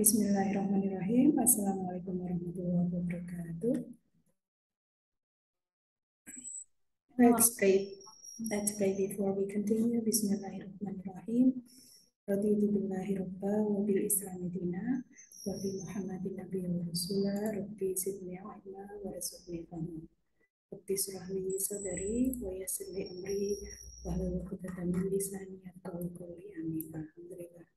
Bismillahirrahmanirrahim. Assalamualaikum warahmatullahi wabarakatuh. Let's pray before we continue. Bismillahirrahmanirrahim. Raditu billahi rabba wa bil islami dina wa bi Muhammadin nabiyya wa rasula rabbi zidni ilma wa rizqni fahma. Rabbi shrah li sadri wa yassir li amri wa hlul 'uqdatam min lisani yafqahu qawli. Amin. Alhamdulillah.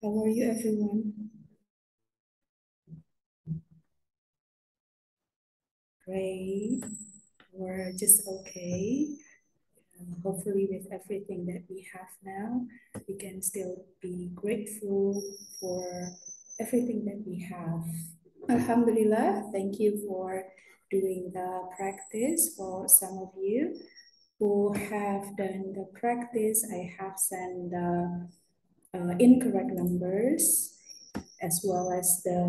How are you everyone? Great. Or just okay. Hopefully with everything that we have now, we can still be grateful for everything that we have. Alhamdulillah, thank you for doing the practice. For some of you who have done the practice, I have sent the incorrect numbers as well as the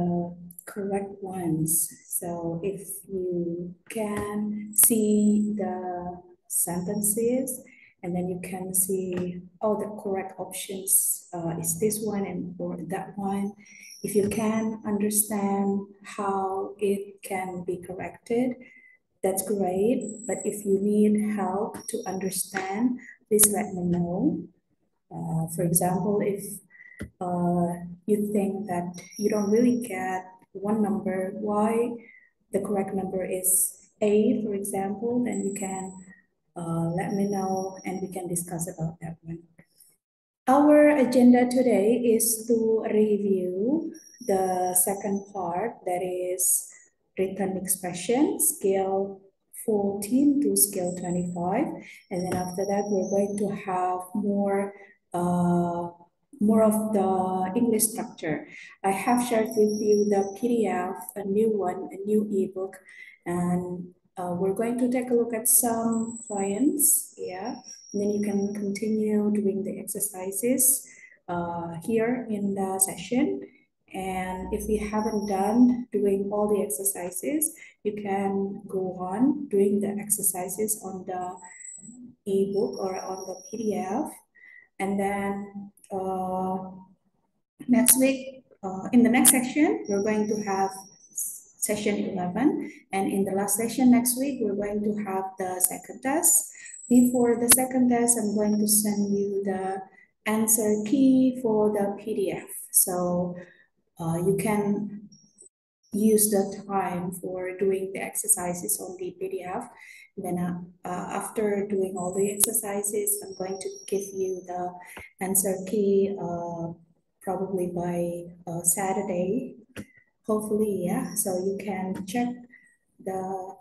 correct ones. So if you can see the sentences and then you can see all the correct options is this one and or that one. If you can understand how it can be corrected, that's great. But if you need help to understand, please let me know. For example, if you think that you don't really get one number, why the correct number is 8, for example, then you can let me know and we can discuss about that one. Our agenda today is to review the second part, that is written expression, scale 14 to scale 25. And then after that, we're going to have more of the English structure. I have shared with you the PDF, a new one, a new ebook, and we're going to take a look at some points, yeah. And then you can continue doing the exercises here in the session. And if you haven't done doing all the exercises, you can go on doing the exercises on the ebook or on the PDF. And then next week, in the next section, we're going to have session 11. And in the last session next week, we're going to have the second test. Before the second test, I'm going to send you the answer key for the PDF. So you can use the time for doing the exercises on the PDF. Then after doing all the exercises, I'm going to give you the answer key probably by Saturday, hopefully, yeah. So you can check the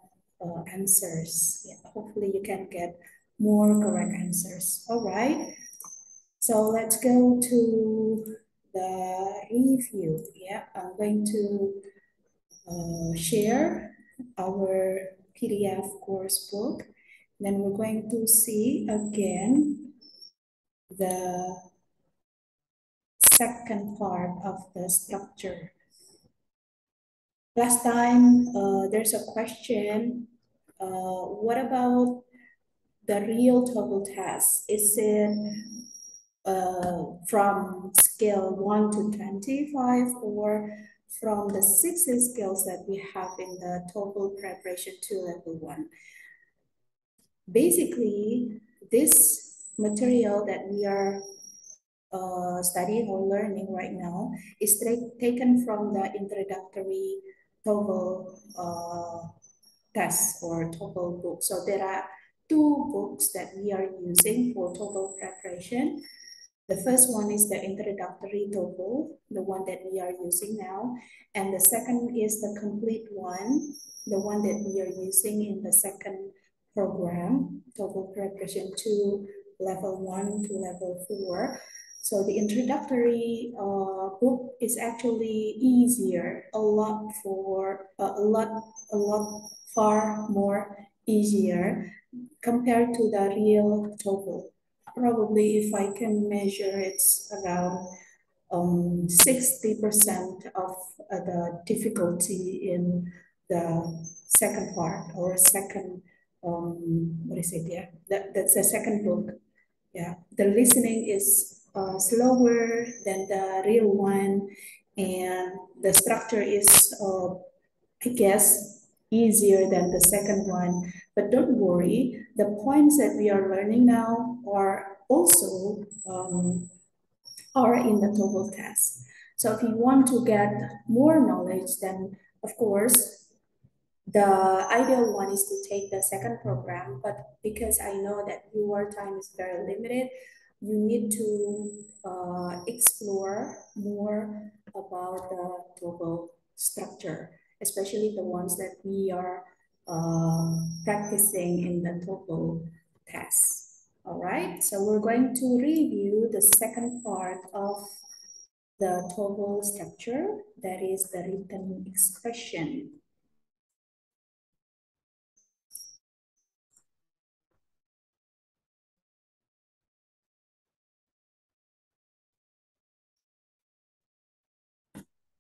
answers. Yeah, hopefully you can get more correct answers. All right. So let's go to the review. Yeah, I'm going to share our PDF course book. Then we're going to see again the second part of the structure. Last time, there's a question, what about the real TOEFL test? Is it from scale 1 to 25 or from the 6 skills that we have in the TOEFL preparation to level 1? Basically, this material that we are studying or learning right now is taken from the introductory TOEFL test or TOEFL book. So there are 2 books that we are using for TOEFL preparation. The first one is the introductory TOEFL, the one that we are using now. And the second is the complete one, the one that we are using in the second program, TOEFL preparation 2, level 1 to level 4. So the introductory book is actually easier, a lot far more easier compared to the real TOEFL. Probably if I can measure, it's around 60% of the difficulty in the second part or second, what is it? Yeah, that's the second book. Yeah, the listening is slower than the real one, and the structure is, I guess, easier than the second one. But don't worry, the points that we are learning now are also are in the TOEFL test. So if you want to get more knowledge, then of course the ideal one is to take the second program, but because I know that your time is very limited, you need to explore more about the global structure, especially the ones that we are practicing in the TOEFL test. All right, so we're going to review the second part of the TOEFL structure, that is the written expression.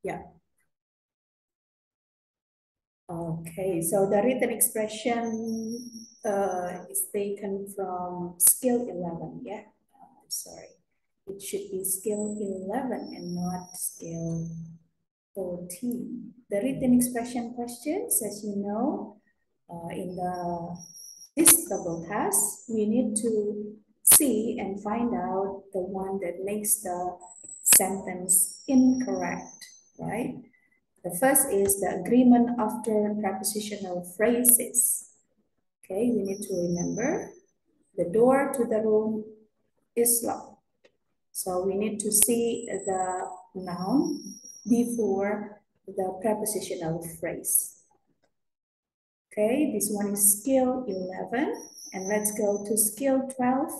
Yeah. Okay, so the written expression is taken from skill 11, yeah? Sorry, it should be skill 11 and not skill 14. The written expression questions, as you know, in this double task, we need to see and find out the one that makes the sentence incorrect, right? The first is the agreement after prepositional phrases. Okay, we need to remember the door to the room is locked. So we need to see the noun before the prepositional phrase. Okay, this one is skill 11. And let's go to skill 12,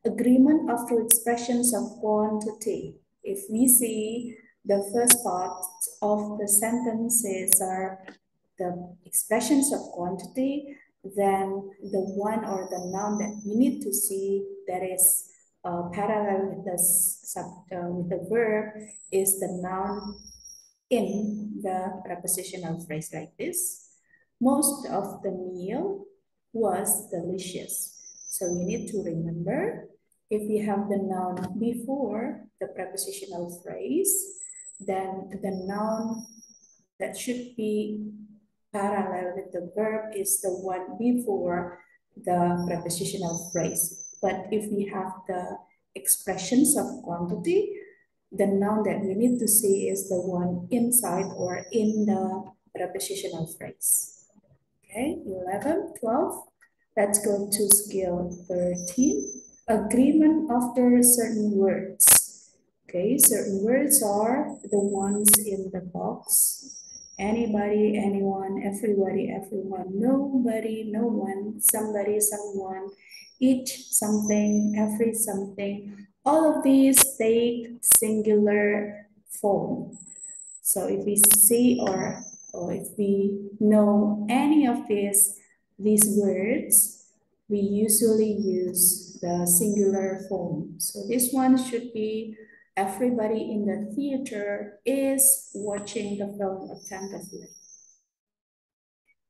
agreement after expressions of quantity. If we see the first part of the sentences are the expressions of quantity, then the one or the noun that we need to see that is parallel with with the verb is the noun in the prepositional phrase like this. Most of the meal was delicious. So we need to remember if we have the noun before the prepositional phrase, then the noun that should be parallel with the verb is the one before the prepositional phrase. But if we have the expressions of quantity, the noun that we need to see is the one inside or in the prepositional phrase. Okay, 11, 12. Let's go to skill 13. Agreement after certain words. Okay, certain words are the ones in the box. Anybody, anyone, everybody, everyone, nobody, no one, somebody, someone, each, something, every something. All of these take singular form. So if we see or if we know any of these words, we usually use the singular form. So this one should be everybody in the theater is watching the film attentively.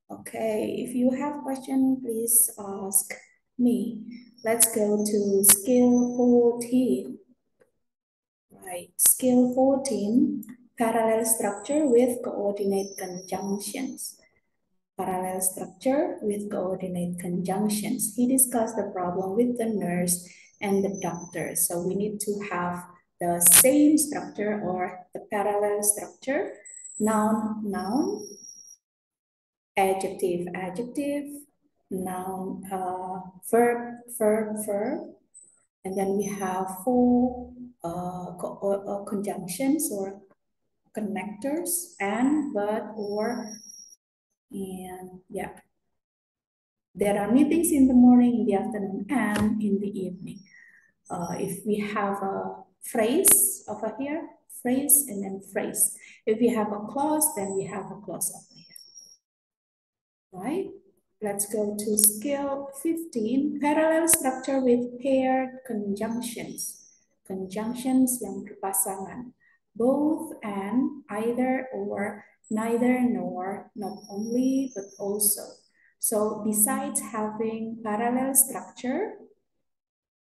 Okay, if you have question, please ask me. Let's go to skill 14. Right, skill 14, parallel structure with coordinate conjunctions. Parallel structure with coordinate conjunctions. He discussed the problem with the nurse and the doctor. So we need to have the same structure or the parallel structure. Noun, noun, adjective, adjective, noun, verb, verb, verb. And then we have four conjunctions or connectors, and, but, or, and yeah. There are meetings in the morning, in the afternoon, and in the evening. If we have a phrase over here, phrase, and then phrase. If we have a clause, then we have a clause over here. Right? Let's go to skill 15, parallel structure with paired conjunctions. Conjunctions yang berpasangan. Both, and, either, or, neither, nor, not only, but also. So besides having parallel structure,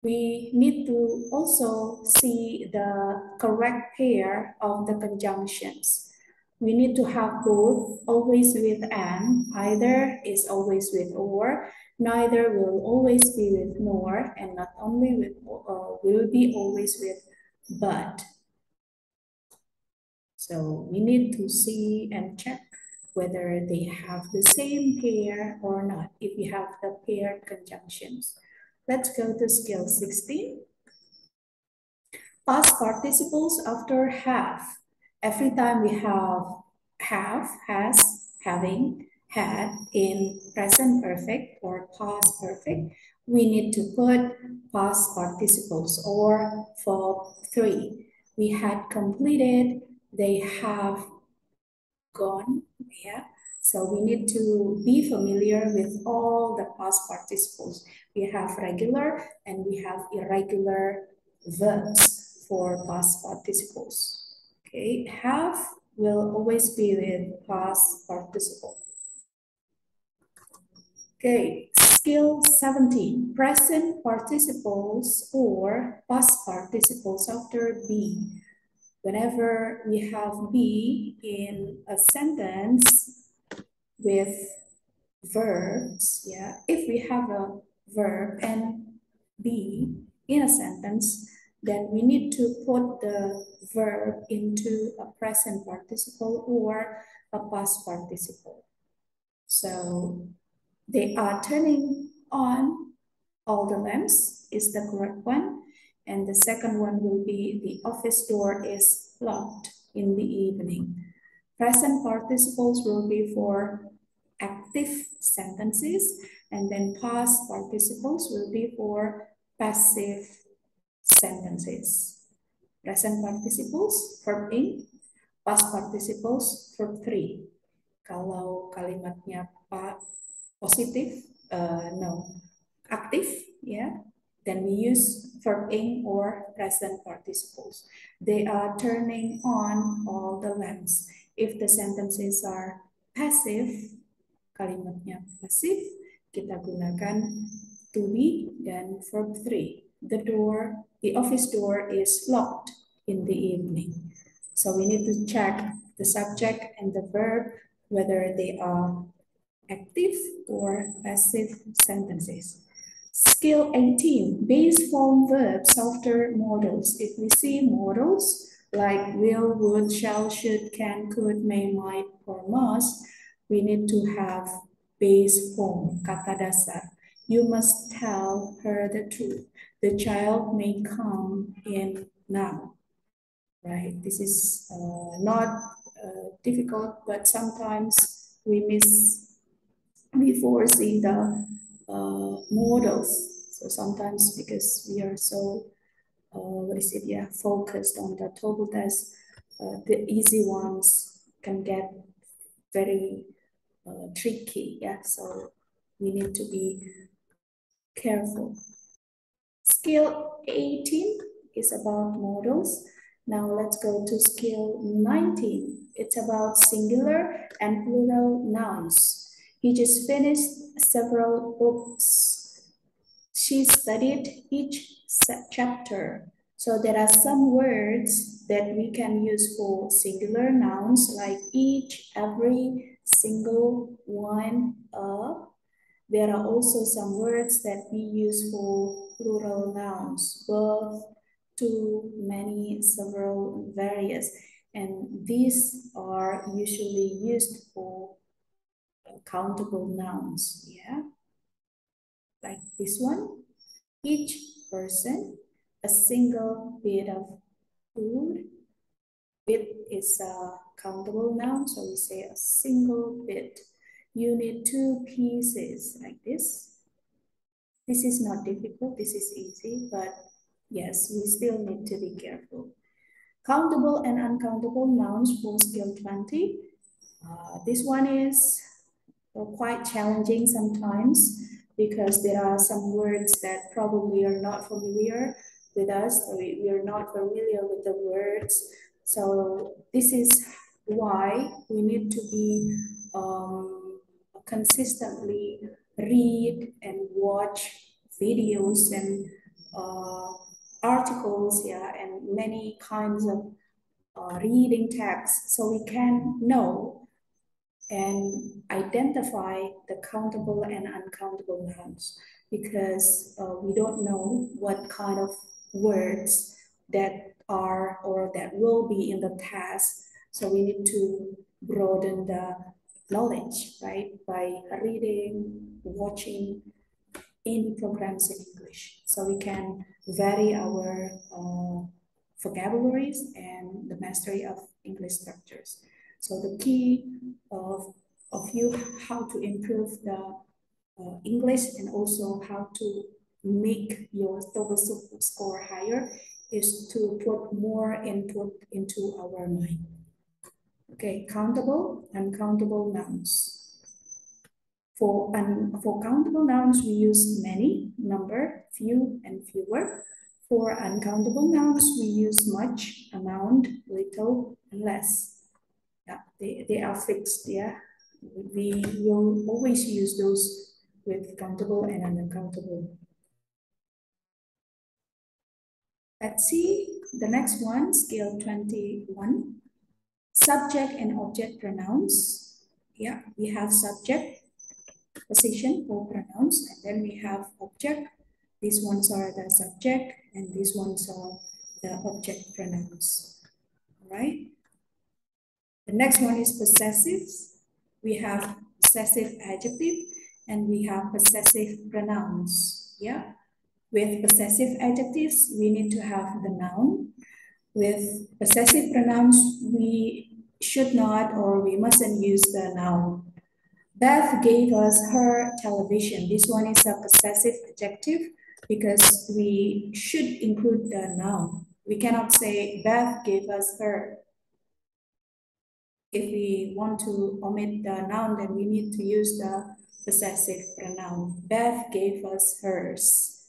We need to also see the correct pair of the conjunctions. We need to have both always with and, either is always with or, neither will always be with nor, and not only with will be always with but. So we need to see and check whether they have the same pair or not, if we have the paired conjunctions. Let's go to skill 16. Past participles after have. Every time we have, has, having, had in present perfect or past perfect, we need to put past participles or verb 3. We had completed, they have gone, yeah. So we need to be familiar with all the past participles. We have regular and we have irregular verbs for past participles. Okay, have will always be with past participle. Okay, skill 17, present participles or past participles after be. Whenever we have be in a sentence with verbs, yeah, if we have a verb and be in a sentence, then we need to put the verb into a present participle or a past participle. So they are turning on all the lamps is the correct one. And the second one will be the office door is locked in the evening. Present participles will be for active sentences, and then past participles will be for passive sentences. Present participles, verb ing, past participles, verb 3. Kalau kalimatnya positif, no, active, yeah, then we use verb ing or present participles. They are turning on all the lamps. If the sentences are passive, kalimatnya pasif, kita gunakan to be dan verb 3. The office door is locked in the evening. So we need to check the subject and the verb, whether they are active or passive sentences. Skill 18, base form verbs after modals. If we see modals like will, would, shall, should, can, could, may, might, or must, we need to have base form, kata dasar. You must tell her the truth. The child may come in now, right? This is not difficult, but sometimes we miss before seeing the models. So sometimes because we are so, focused on the TOEFL test, the easy ones can get very tricky. Yeah, so we need to be careful. Skill 18 is about modals. Now let's go to skill 19. It's about singular and plural nouns. He just finished several books. She studied each chapter. So there are some words that we can use for singular nouns like each, every, single, one, a. There are also some words that we use for plural nouns, both, two, many, several, various. And these are usually used for countable nouns, yeah? Like this one, each person, a single bit of food. Bit is a countable noun, so we say a single bit. You need two pieces like this. This is not difficult, this is easy, but yes, we still need to be careful. Countable and uncountable nouns for skill 20. This one is quite challenging sometimes because there are some words that probably are not familiar with us. We are not familiar with the words. So this is why we need to be consistently read and watch videos and articles, yeah, and many kinds of reading texts, so we can know and identify the countable and uncountable nouns, because we don't know what kind of words that are or that will be in the past. So we need to broaden the knowledge, right? By reading, watching any programs in English. So we can vary our vocabularies and the mastery of English structures. So the key of you how to improve the English and also how to make your TOEFL score higher is to put more input into our mind. Okay, countable, uncountable nouns. For countable nouns, we use many, number, few, and fewer. For uncountable nouns, we use much, amount, little, and less. Yeah, they are fixed, yeah. We will always use those with countable and uncountable. Let's see the next one, scale 21. Subject and object pronouns. Yeah, we have subject, position for pronouns, and then we have object. These ones are the subject, and these ones are the object pronouns. All right. The next one is possessives. We have possessive adjective, and we have possessive pronouns. Yeah. With possessive adjectives, we need to have the noun. With possessive pronouns, we should not or we mustn't use the noun. Beth gave us her television. This one is a possessive adjective because we should include the noun. We cannot say Beth gave us her. If we want to omit the noun, then we need to use the possessive pronoun. Beth gave us hers.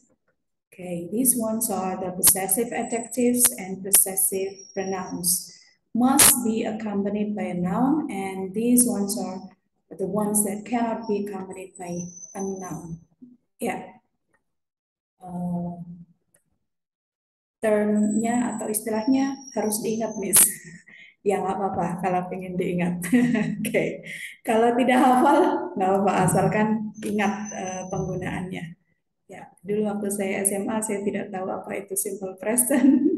Okay, these ones are the possessive adjectives and possessive pronouns. Must be accompanied by a noun, and these ones are the ones that cannot be accompanied by a noun. Ya, termnya atau istilahnya harus diingat, Miss. Ya nggak apa-apa kalau pengen diingat. Oke, kalau tidak hafal nggak apa-apa, asalkan ingat penggunaannya. Ya, dulu waktu saya SMA saya tidak tahu apa itu simple present,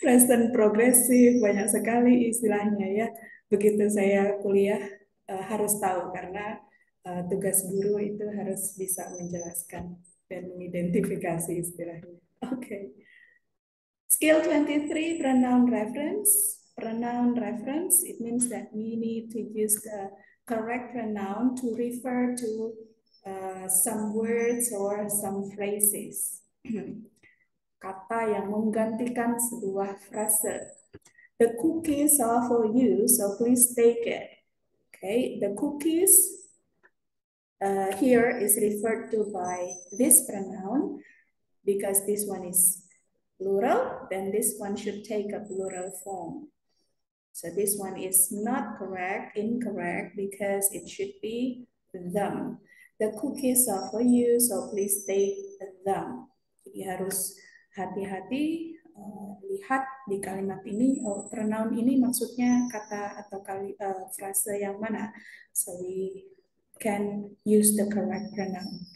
present progresif, banyak sekali istilahnya ya. Begitu saya kuliah harus tahu karena tugas guru itu harus bisa menjelaskan dan mengidentifikasi istilahnya. Oke. Okay. Skill 23, pronoun reference. Pronoun reference, it means that we need to use the correct pronoun to refer to some words or some phrases. Kata yang menggantikan sebuah frase. The cookies are for you, so please take it. Okay, the cookies here is referred to by this pronoun because this one is plural, then this one should take a plural form. So this one is not correct, incorrect, because it should be them. The cookies are for you, so please take them. Jadi harus hati-hati lihat di kalimat ini, pronoun ini maksudnya kata atau frase yang mana. So we can use the correct pronoun.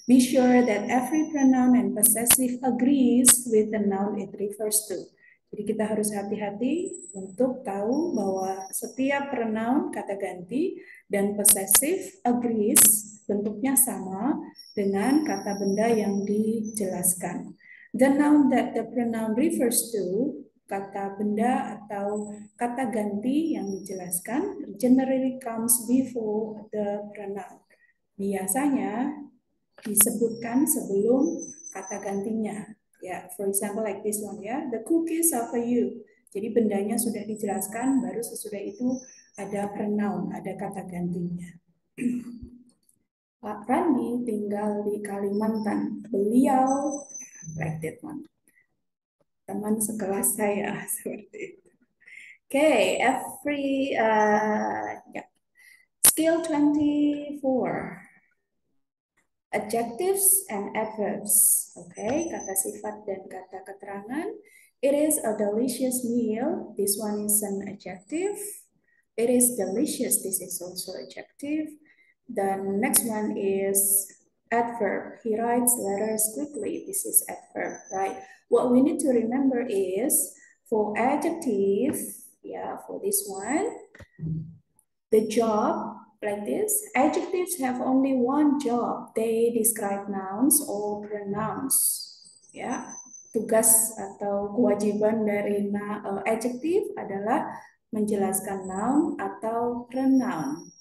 Be sure that every pronoun and possessive agrees with the noun it refers to. Jadi kita harus hati-hati untuk tahu bahwa setiap pronoun kata ganti dan possessive agrees bentuknya sama dengan kata benda yang dijelaskan. The noun that the pronoun refers to, kata benda atau kata ganti yang dijelaskan, generally comes before the pronoun. Biasanya disebutkan sebelum kata gantinya. Ya, for example like this one ya, the cookies are for you. Jadi bendanya sudah dijelaskan, baru sesudah itu ada pronoun, ada kata gantinya. Pak Randi tinggal di Kalimantan. Beliau, like that one, teman sekelas saya seperti itu. Okay, skill 24. Adjectives and adverbs. Okay, kata sifat dan kata keterangan. It is a delicious meal. This one is an adjective. It is delicious. This is also adjective. The next one is adverb. He writes letters quickly. This is adverb, right? What we need to remember is for adjective, yeah, for this one, the job like this. Adjectives have only one job. They describe nouns or pronouns. Ya, tugas atau kewajiban dari adjective adalah menjelaskan noun atau pronoun.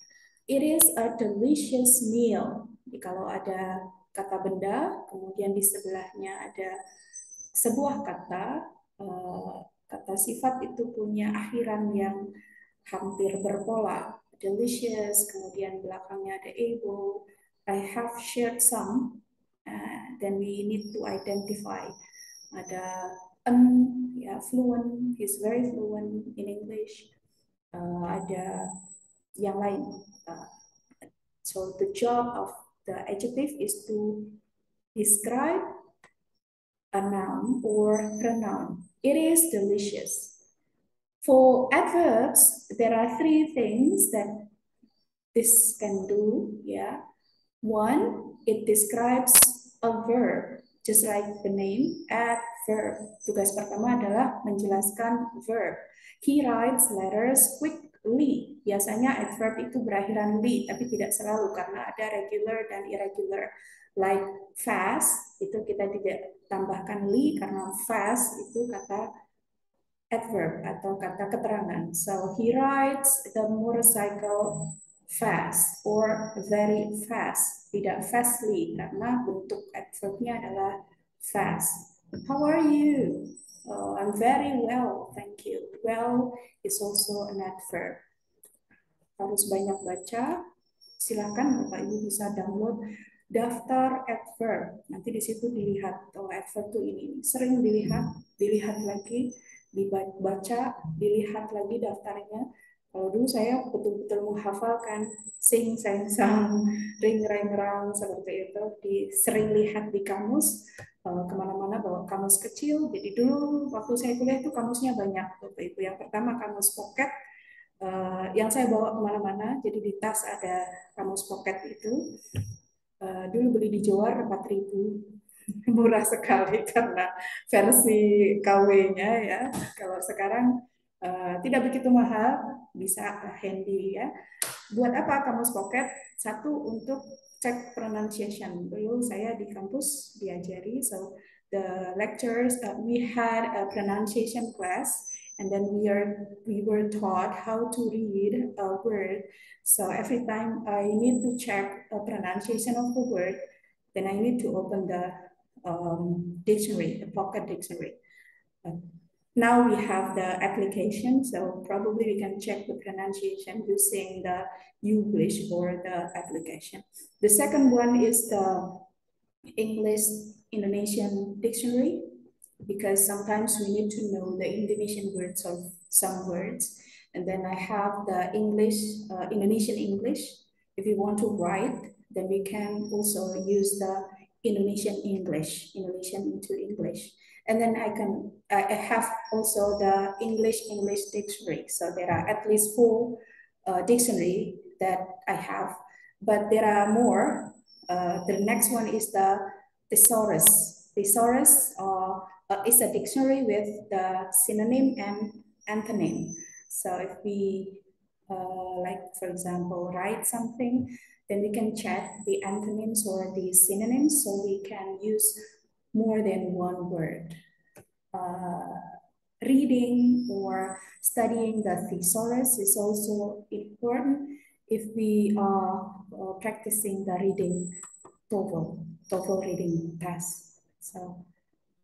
It is a delicious meal. Jadi kalau ada kata benda, kemudian di sebelahnya ada sebuah kata, kata sifat itu punya akhiran yang hampir berpola. Delicious, kemudian belakangnya ada able, I have shared some, then we need to identify. Ada ya, fluent, he's very fluent in English. Ada yang lain. So the job of the adjective is to describe a noun or pronoun. It is delicious. For adverbs, there are three things that this can do. Yeah. One, it describes a verb, just like the name, adverb. Tugas pertama adalah menjelaskan verb. He writes letters quickly. Biasanya adverb itu berakhiran li, tapi tidak selalu karena ada regular dan irregular. Like fast, itu kita tidak tambahkan li karena fast itu kata adverb atau kata keterangan. So he rides the motorcycle fast or very fast. Tidak fastly karena bentuk adverbnya adalah fast. How are you? Oh, I'm very well, thank you. Well is also an adverb. Harus banyak baca. Silakan Bapak Ibu bisa download daftar adverb. Nanti di situ dilihat, oh adverb itu ini. Sering dilihat lagi, dibaca, dilihat lagi daftarnya. Kalau dulu saya betul-betul menghafalkan sing, sang, sang, ring, reng, rang, seperti itu. Sering lihat di kamus, kemana-mana bawa kamus kecil. Jadi dulu waktu saya kuliah itu kamusnya banyak. Waktu itu yang pertama kamus pocket, yang saya bawa kemana-mana. Jadi di tas ada kamus pocket itu. Dulu beli di Johor 4.000. Murah sekali karena versi KW-nya ya. Kalau sekarang tidak begitu mahal, bisa handy ya. Buat apa kamus pocket? Satu untuk cek pronunciation. Dulu saya di kampus diajari, so the lectures we had a pronunciation class, and then we were taught how to read a word. So every time I need to check a pronunciation of the word, then I need to open the dictionary, the pocket dictionary. Now we have the application, so probably we can check the pronunciation using the English or the application. The second one is the English Indonesian dictionary, because sometimes we need to know the Indonesian words of some words. And then I have the English, Indonesian English. If you want to write, then we can also use the Indonesian English, Indonesian into English. And then I have also the English dictionary. So there are at least 4 dictionary that I have, but there are more. The next one is the thesaurus. Thesaurus is a dictionary with the synonym and antonym. So if we, like for example, write something, then we can check the antonyms or the synonyms so we can use more than one word. Reading or studying the thesaurus is also important if we are practicing the reading TOEFL reading test. So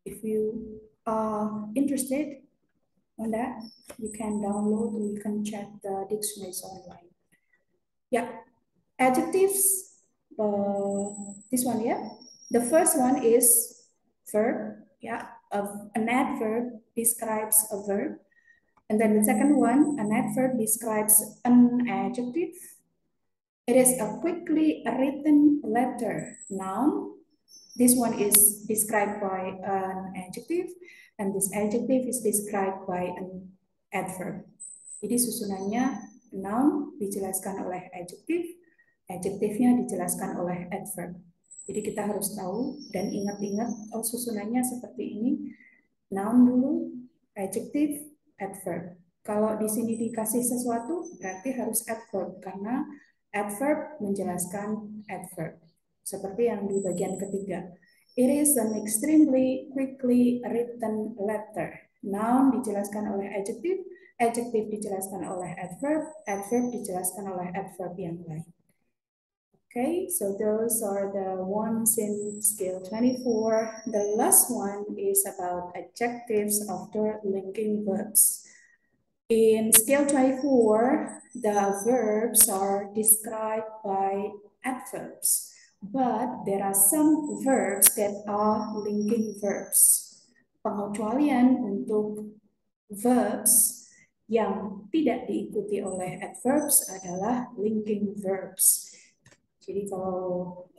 if you are interested on that, you can download or you can check the dictionaries online. Yeah, adjectives, this one, yeah. The first one is verb, yeah. An adverb describes a verb. And then the second one, an adverb describes an adjective. It is a quickly written letter. Noun. This one is described by an adjective, and this adjective is described by an adverb. Jadi susunannya noun dijelaskan oleh adjective, adjektifnya dijelaskan oleh adverb. Jadi kita harus tahu dan ingat-ingat, oh susunannya seperti ini, noun dulu, adjective, adverb. Kalau di sini dikasih sesuatu, berarti harus adverb, karena adverb menjelaskan adverb. Seperti yang di bagian ketiga. It is an extremely quickly written letter. Noun dijelaskan oleh adjective, adjective dijelaskan oleh adverb, adverb dijelaskan oleh adverb yang lain. Okay, so those are the ones in skill 24. The last one is about adjectives after linking verbs. In skill 24, the verbs are described by adverbs, but there are some verbs that are linking verbs. Pengecualian untuk verbs yang tidak diikuti oleh adverbs adalah linking verbs. Jadi kalau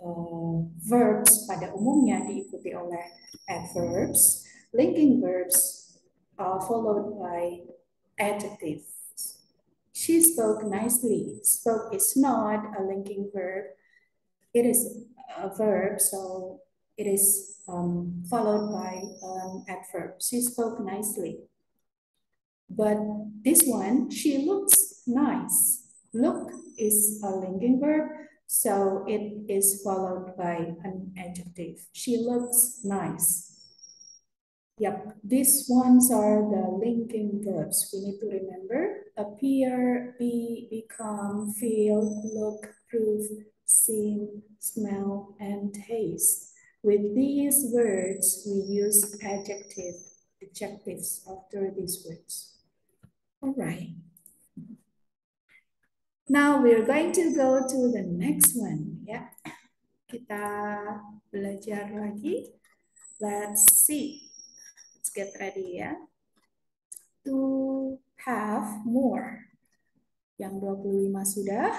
verbs pada umumnya diikuti oleh adverbs, linking verbs are followed by adjectives. She spoke nicely. Spoke is not a linking verb. It is a verb, so it is followed by an adverb. She spoke nicely. But this one, she looks nice. Look is a linking verb, so it is followed by an adjective. She looks nice. Yep, these ones are the linking verbs. We need to remember: appear, be, become, feel, look, prove, seem, smell, and taste. With these words, we use adjectives after these words. All right. Now we're going to go to the next one. Ya, kita belajar lagi. Let's see. Let's get ready ya. To have more. Yang 25 sudah.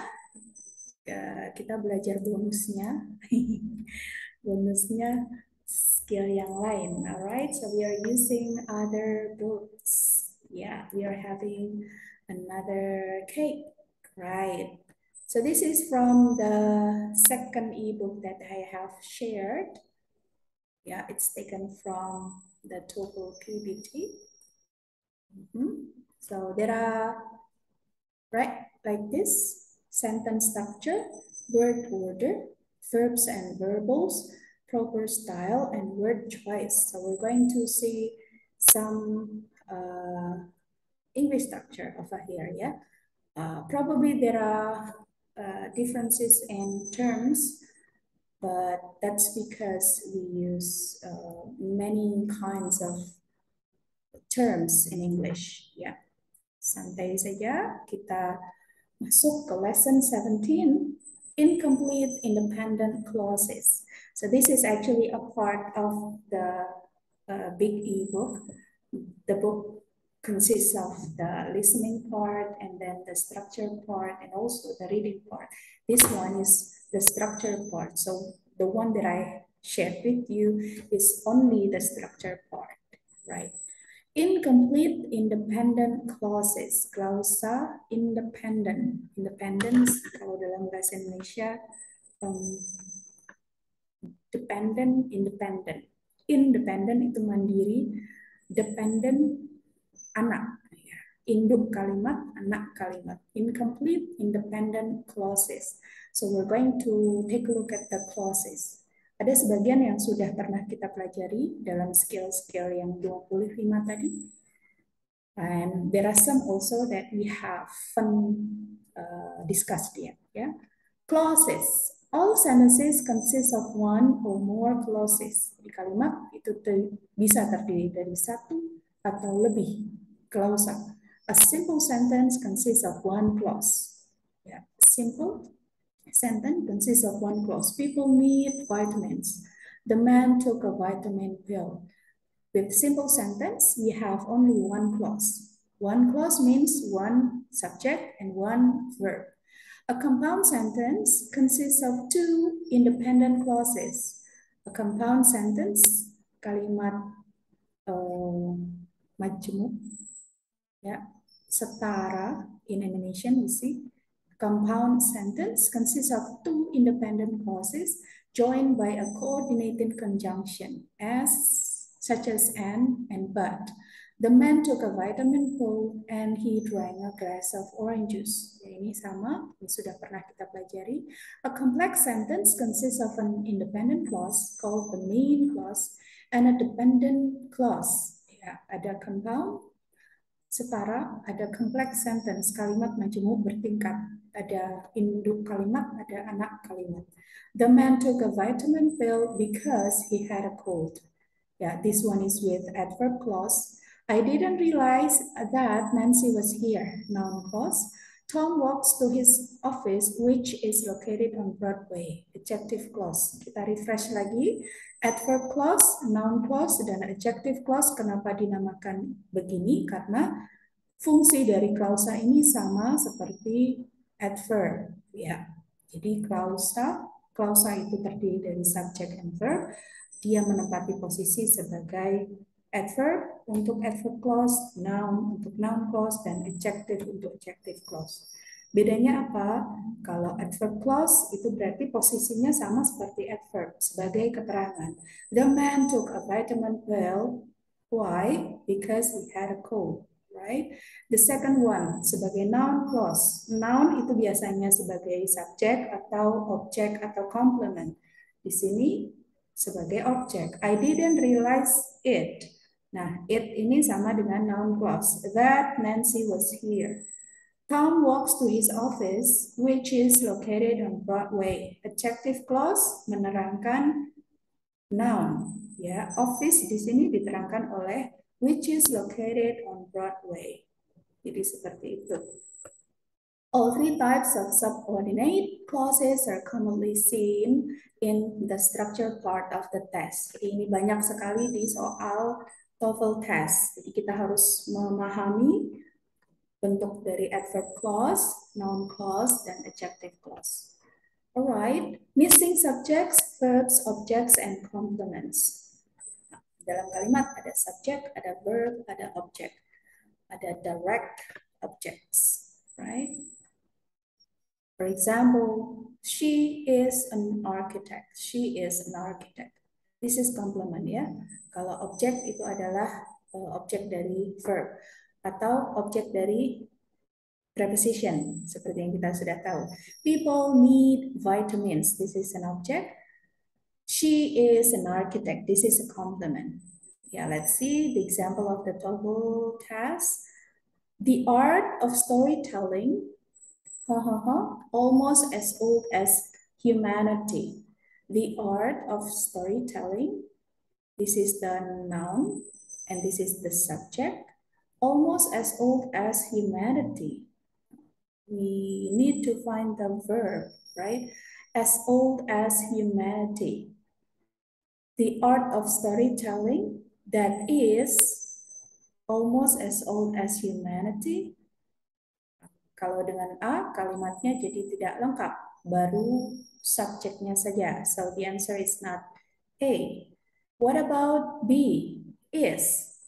Kita belajar bonusnya. Bonusnya skill yang lain. Alright, so we are using other books. Yeah, we are having another cake. Right. So this is from the second ebook that I have shared. Yeah, it's taken from the TOEFL PBT. So there are, right, like this, sentence structure, word order, verbs and verbals, proper style, and word choice. So we're going to see some English structure over here, yeah. Probably there are differences in terms, but that's because we use many kinds of terms in English. Ya, santai saja. Kita masuk ke lesson 17, incomplete independent clauses. So this is actually a part of the big ebook. The book consists of the listening part and then the structure part and also the reading part. This one is the structure part. So the one that I shared with you is only the structure part, right? Incomplete independent clauses. Klausa independent. Independence kalau dalam bahasa Indonesia dependent, independent. Independent itu mandiri, dependent anak, induk kalimat, anak kalimat. Incomplete independent clauses. So we're going to take a look at the clauses. Ada sebagian yang sudah pernah kita pelajari dalam skill-skill yang 25 tadi. And there are some also that we have discussed yet. Yeah? Clauses. All sentences consist of one or more clauses. Di kalimat itu bisa terdiri dari satu atau lebih klausa. A simple sentence consists of one clause. Yeah. Simple sentence consists of one clause. People need vitamins. The man took a vitamin pill. With simple sentence, we have only one clause. One clause means one subject and one verb. A compound sentence consists of two independent clauses. A compound sentence, kalimat majemuk, ya, setara in Indonesian we see. Compound sentence consists of two independent clauses joined by a coordinated conjunction as such as and but. The man took a vitamin pill and he drank a glass of orange juice. Ya, ini sama, ini sudah pernah kita pelajari. A complex sentence consists of an independent clause called the main clause and a dependent clause. Ya, ada compound, setara, ada complex sentence, kalimat majemuk bertingkat, ada induk kalimat, ada anak kalimat. The man took a vitamin pill because he had a cold. Yeah, this one is with adverb clause. I didn't realize that Nancy was here. Noun clause. Tom walks to his office, which is located on Broadway. Adjective clause. Kita refresh lagi. Adverb clause, noun clause, dan adjective clause. Kenapa dinamakan begini? Karena fungsi dari klausa ini sama seperti adverb. Ya, jadi klausa itu terdiri dari subject and verb. Dia menempati posisi sebagai adverb untuk adverb clause, noun untuk noun clause, dan adjective untuk adjective clause. Bedanya apa? Kalau adverb clause itu berarti posisinya sama seperti adverb sebagai keterangan. The man took a vitamin pill. Why? Because he had a cold. Right? The second one sebagai noun clause. Noun itu biasanya sebagai subjek atau objek atau complement. Di sini sebagai objek. I didn't realize it. Nah, it ini sama dengan noun clause. That Nancy was here. Tom walks to his office, which is located on Broadway. Adjective clause menerangkan noun. Ya, office di sini diterangkan oleh which is located on Broadway. Jadi seperti itu. All three types of subordinate clauses are commonly seen in the structure part of the test. Jadi ini banyak sekali di soal TOEFL test. Jadi kita harus memahami bentuk dari adverb clause, noun clause, dan adjective clause. Alright, missing subjects, verbs, objects, and complements. Dalam kalimat ada subject, ada verb, ada object, ada direct objects, right? For example, she is an architect. She is an architect. This is complement ya. Kalau object itu adalah objek dari verb atau objek dari preposition seperti yang kita sudah tahu. People need vitamins. This is an object. She is an architect. This is a complement. Yeah, let's see the example of the TOEFL test. The art of storytelling, almost as old as humanity. The art of storytelling, this is the noun, and this is the subject, almost as old as humanity. We need to find the verb, right? As old as humanity. The art of storytelling, that is almost as old as humanity. Kalau dengan A, kalimatnya jadi tidak lengkap, baru subjeknya saja. So the answer is not A. What about B? Is.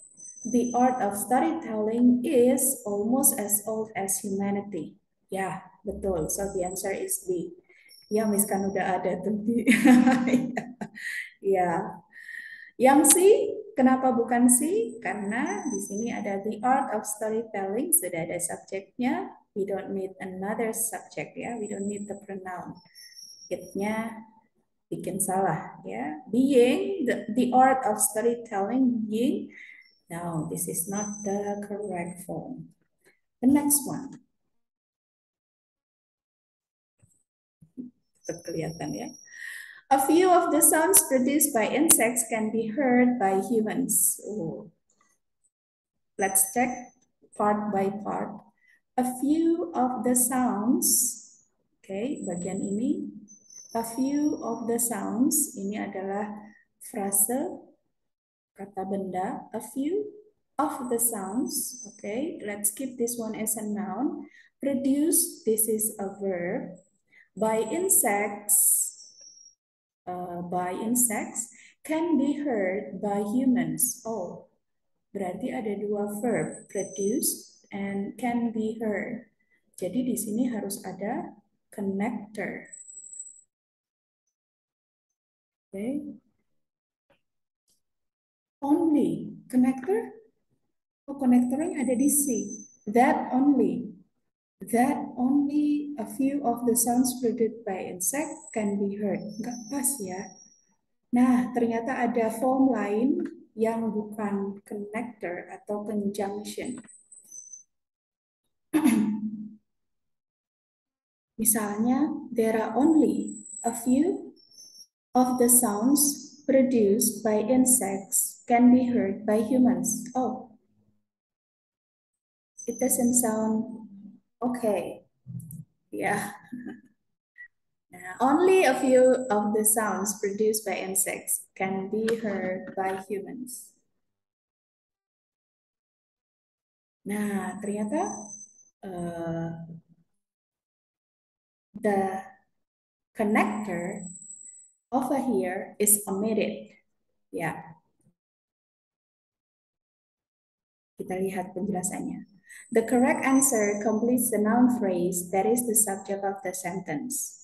The art of storytelling is almost as old as humanity. Ya, betul. So the answer is B. Ya, Miss kan udah ada tuh. Ya. Yang C, kenapa bukan C? Karena di sini ada the art of storytelling, sudah ada subjeknya. We don't need another subject ya. We don't need the pronoun. It-nya bikin salah ya. Being, the art of storytelling, being. No, this is not the correct form. The next one. Kelihatan ya. A few of the sounds produced by insects can be heard by humans. Oh. Let's check part by part. A few of the sounds, okay, bagian ini. A few of the sounds, ini adalah frase, kata benda. A few of the sounds, okay, let's keep this one as a noun. Produce, this is a verb. By insects can be heard by humans. Oh, berarti ada dua verb, produce and can be heard. Jadi di sini harus ada connector. Okay. Only connector. Oh, connectornya ada di C. That only. That only a few of the sounds produced by insect can be heard. Nggak pas ya. Nah, ternyata ada form lain yang bukan connector atau conjunction. Misalnya, there are only a few of the sounds produced by insects can be heard by humans. Oh, it doesn't sound okay. Yeah. Only a few of the sounds produced by insects can be heard by humans. Nah, ternyata the connector over here is omitted. Ya, kita lihat penjelasannya. The correct answer completes the noun phrase that is the subject of the sentence.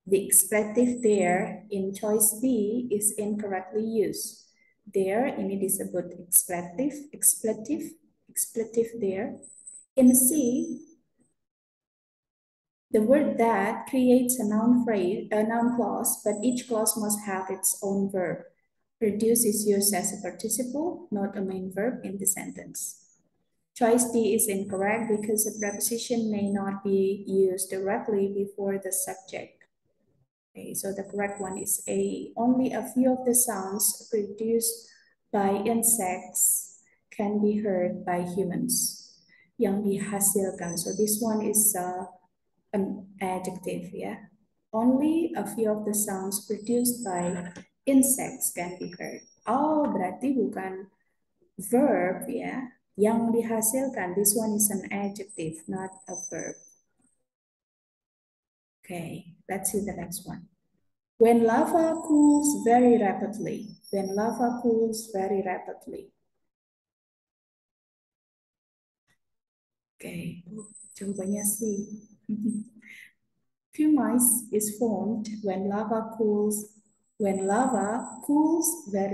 The expletive there in choice B is incorrectly used. There ini disebut expletive there. In C, the word that creates a noun phrase, a noun clause, but each clause must have its own verb. Produce is used as a participle, not a main verb in the sentence. Choice D is incorrect because a preposition may not be used directly before the subject. Okay, so the correct one is A. Only a few of the sounds produced by insects can be heard by humans. Yang dihasilkan. So this one is an adjective, yeah. Only a few of the sounds produced by insects can be heard. Oh, berarti bukan verb, ya. Yang dihasilkan. This one is an adjective, not a verb. Okay, let's see the next one. When lava cools very rapidly. When lava cools very rapidly. Okay, jawabannya C. Pumice is formed when lava cools very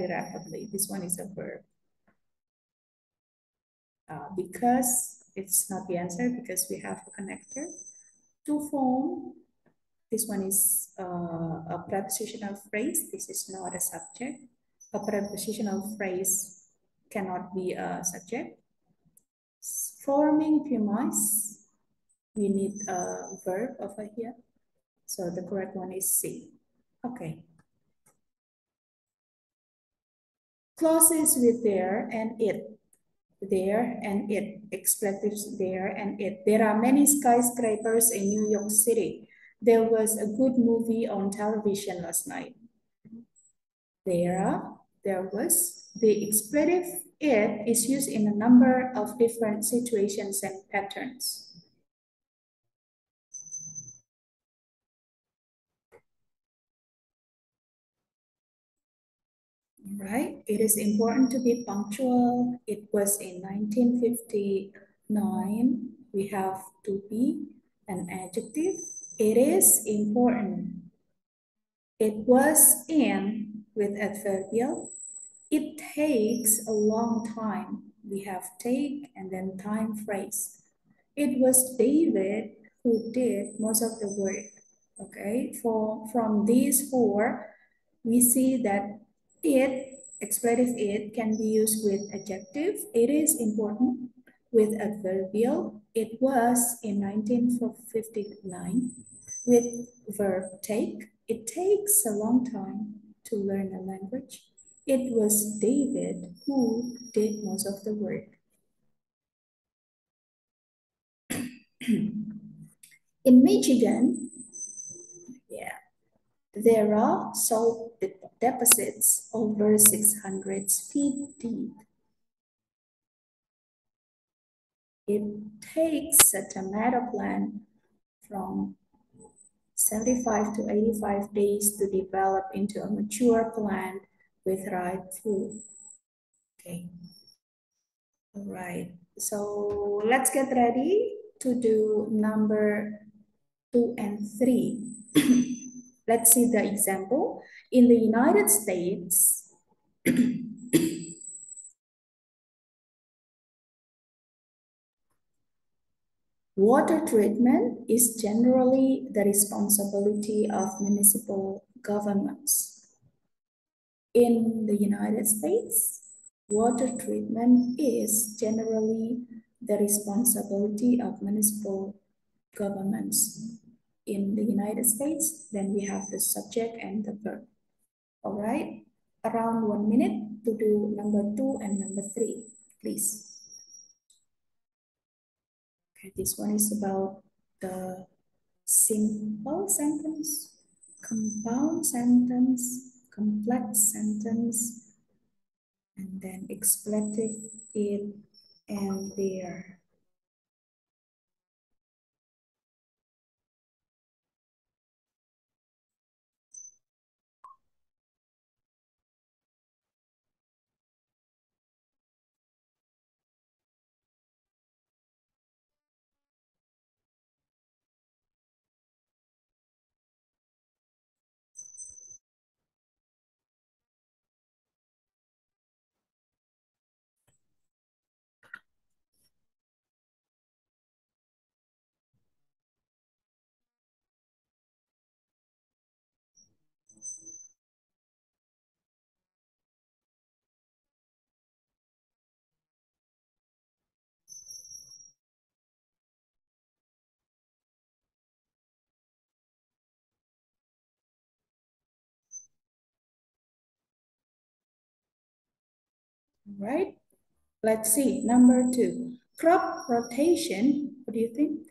rapidly. This one is a verb. Because it's not the answer because we have a connector. To form, this one is a prepositional phrase. This is not a subject. A prepositional phrase cannot be a subject. Forming pumice, we need a verb over here. So the correct one is C. Okay. Clauses with there and it. There and it. Expletives there and it. There are many skyscrapers in New York City. There was a good movie on television last night. There was. The expletive it is used in a number of different situations and patterns. Right? It is important to be punctual. It was in 1959. We have to be an adjective. It is important. It was in with adverbial. It takes a long time. We have take and then time phrase. It was David who did most of the work. Okay, from these four, we see that it, expletive it, can be used with adjective. It is important with adverbial. It was in 1959 with verb take. It takes a long time to learn a language. It was David who did most of the work. In Michigan, yeah, there are salt deposits over 600 feet deep. It takes a tomato plant from 75 to 85 days to develop into a mature plant with ripe fruit. Okay, all right. So let's get ready to do number 2 and 3. Let's see the example. In the United States, water treatment is generally the responsibility of municipal governments. In the United States, water treatment is generally the responsibility of municipal governments. In the United States, then we have the subject and the verb. All right, around 1 minute to do number 2 and number 3, please. Okay, this one is about the simple sentence, compound sentence, complex sentence, and then expletive it and there. All right, let's see, number 2. Crop rotation, what do you think?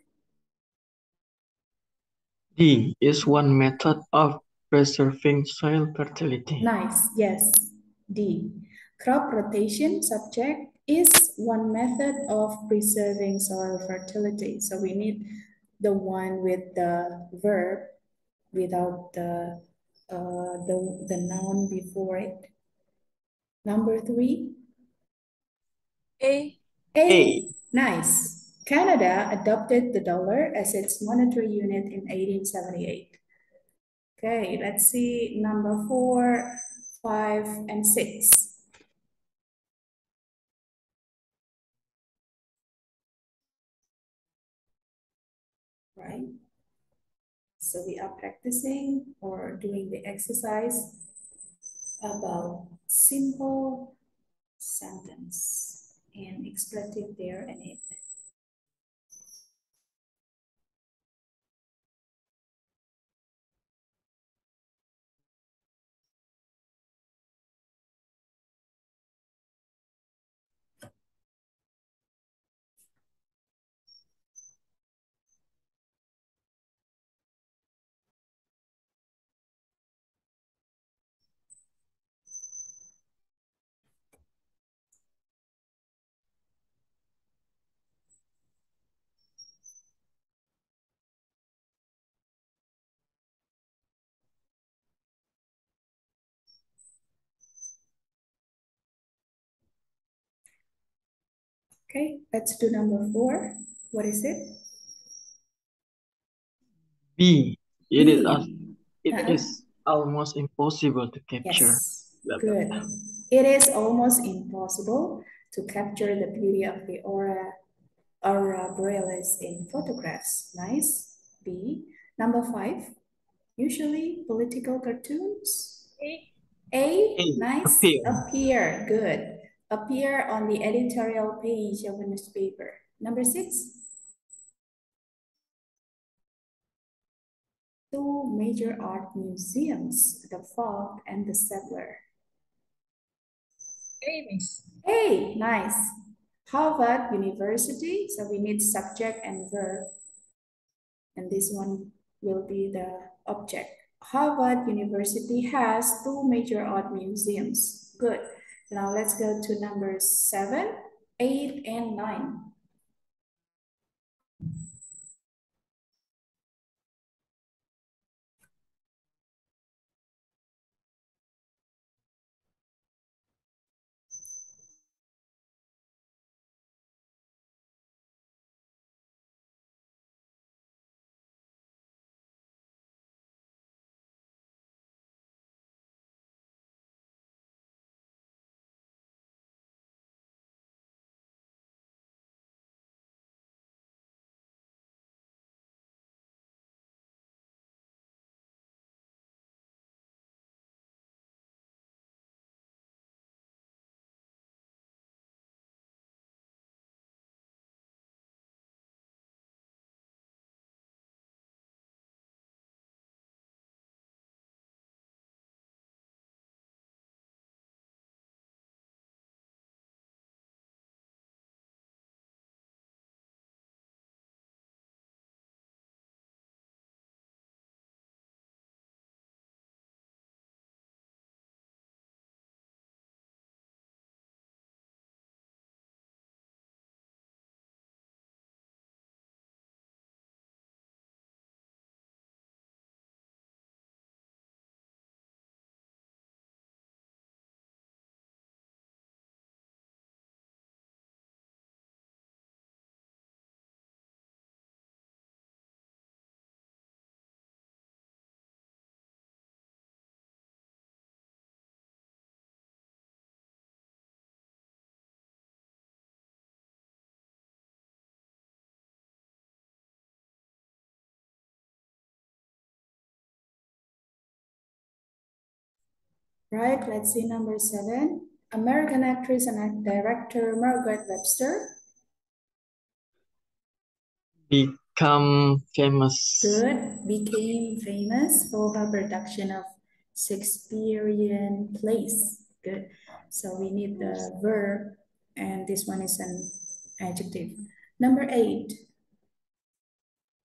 D is one method of preserving soil fertility. Nice, yes, D. Crop rotation subject is one method of preserving soil fertility. So we need the one with the verb without the noun before it. Number 3. A. A. Nice. Canada adopted the dollar as its monetary unit in 1878. Okay, let's see number 4, 5, and 6. Right? So we are practicing or doing the exercise about simple sentence and expletive there and it. Okay, let's do number 4. What is it? B. It is B. it is almost impossible to capture. Yes, Blah, blah, good. blah. It is almost impossible to capture the beauty of the aurora borealis in photographs. Nice. B. Number 5. Usually political cartoons. A. A. A. Nice. Appear. Appear. Good. Appear on the editorial page of a newspaper. Number 6. Two major art museums, the Fog and the Settler. A, miss. Hey, nice. Harvard University, so we need subject and verb. And this one will be the object. Harvard University has two major art museums. Good. Now let's go to number 7, 8, and 9. Right, let's see number 7. American actress and director Margaret Webster. Become famous. Good, became famous for her production of Shakespearean plays. Good. So we need the verb, and this one is an adjective. Number 8.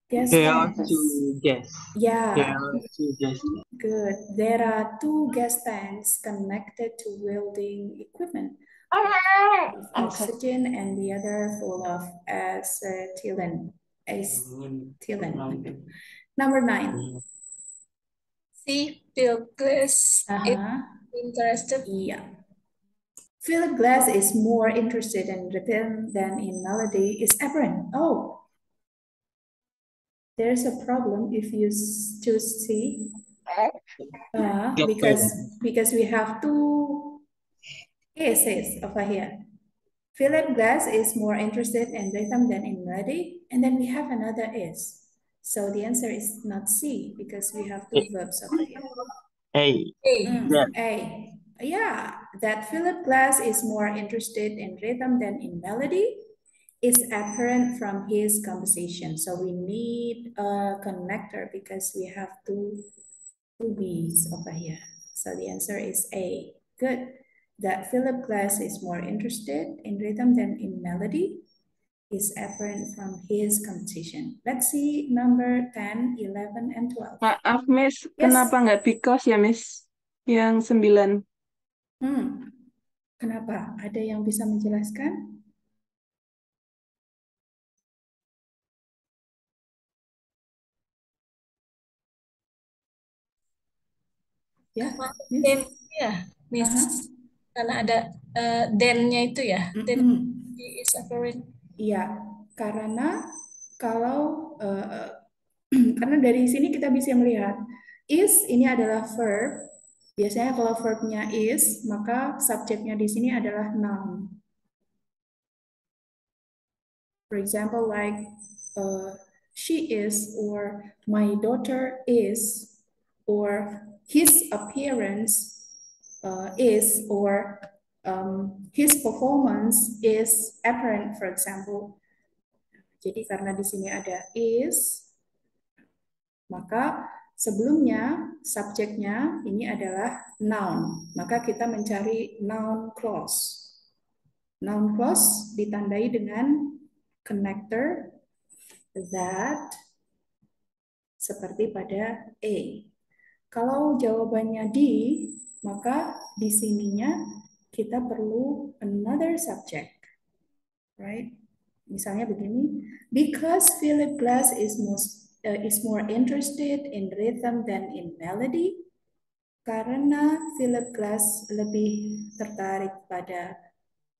Guess There are tense. two guests. Yeah. There are two guests. Good. There are 2 gas tanks connected to welding equipment. Of oxygen and the other full of acetylene. Acetylene. Number 9. C. Philip Glass is Uh-huh. interested. Yeah. Philip Glass is more interested in rhythm than in melody is apparent. Oh, there's a problem if you choose C. Because we have 2 cases over here. Philip Glass is more interested in rhythm than in melody, and then we have another is. So the answer is not C because we have 2 verbs over here. A. A. Yeah, that Philip Glass is more interested in rhythm than in melody is apparent from his composition. So we need a connector because we have 2 B's over here. So the answer is A. Good. That Philip Glass is more interested in rhythm than in melody is apparent from his composition. Let's see number 10, 11, and 12. Maaf, Miss. Yes. Kenapa nggak because ya, Miss? Yang 9. Kenapa? Ada yang bisa menjelaskan? Ya, Den ya, Miss. Karena ada then-nya itu ya. Then is apparent. Iya, karena kalau karena dari sini kita bisa melihat is ini adalah verb. Biasanya kalau verbnya is, maka subjeknya di sini adalah noun. For example, like she is, or my daughter is, or his appearance is, or his performance is apparent, for example. Jadi karena di sini ada is, maka sebelumnya subjeknya ini adalah noun. Maka kita mencari noun clause. Noun clause ditandai dengan connector that seperti pada A. Kalau jawabannya D, maka di sininya kita perlu another subject. Right? Misalnya begini, because Philip Glass is more interested in rhythm than in melody, karena Philip Glass lebih tertarik pada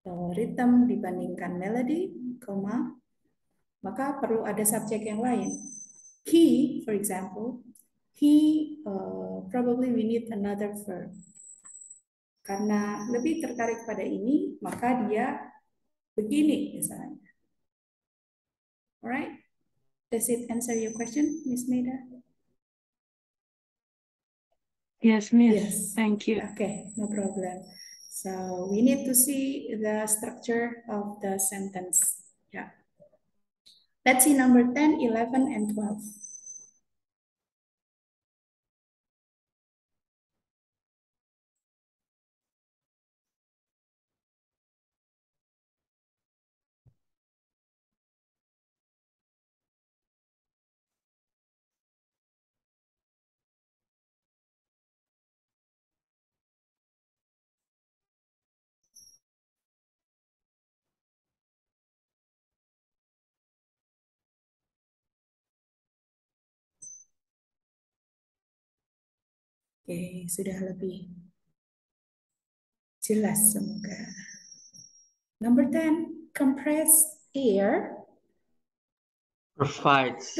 rhythm dibandingkan melody, maka perlu ada subjek yang lain. He, for example, he probably we need another verb. Karena lebih tertarik pada ini, maka dia begini misalnya. Alright? Does it answer your question, Miss Maida? Yes, Miss. Yes. Thank you. Okay, no problem. So we need to see the structure of the sentence. Yeah. Let's see number 10, 11, and 12. Oke, sudah lebih jelas semoga. Number 10, compressed air Provides.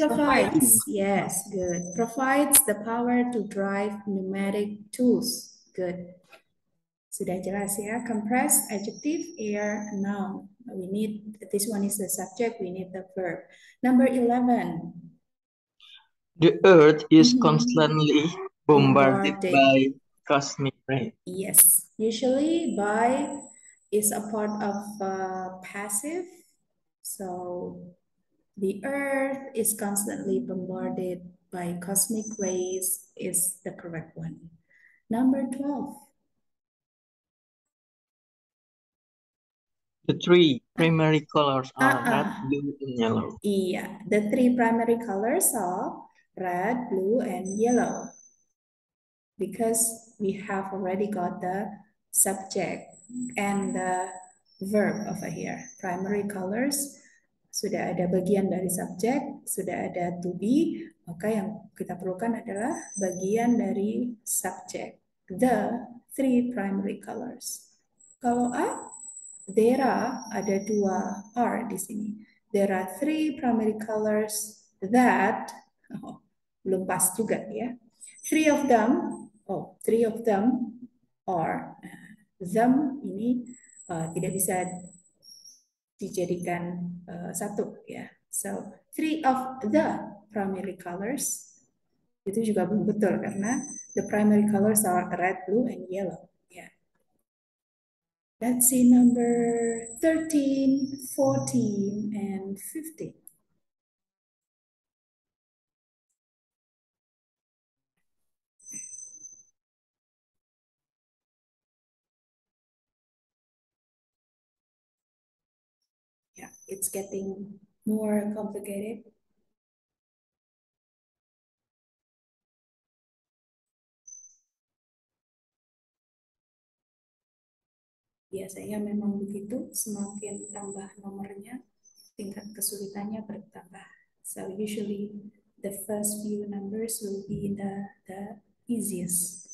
Yes, good. Provides the power to drive pneumatic tools. Good. Sudah jelas ya. Compressed adjective, air, noun. We need, this one is the subject, we need the verb. Number 11. The Earth is constantly bombarded Bombarded. by cosmic rain. Yes, usually by is a part of passive. So the earth is constantly bombarded by cosmic rays is the correct one. Number 12. The three primary colors are red, Uh-uh. blue, and yellow. Yeah, the three primary colors are red, blue, and yellow. Because we have already got the subject and the verb over here. Primary colors, sudah ada bagian dari subjek, sudah ada to be, maka yang kita perlukan adalah bagian dari subjek. The three primary colors. Kalau A, there are, ada dua R di sini. There are three primary colors that, oh, belum pas juga ya. Three of them are, them ini tidak bisa dijadikan satu ya. So, three of the primary colors itu juga belum betul karena the primary colors are red, blue, and yellow. Yeah. Let's see number 13, 14, and 15. Yeah, it's getting more complicated. Biasanya memang begitu, semakin tambah nomornya, tingkat kesulitannya bertambah. So usually the first few numbers will be the easiest.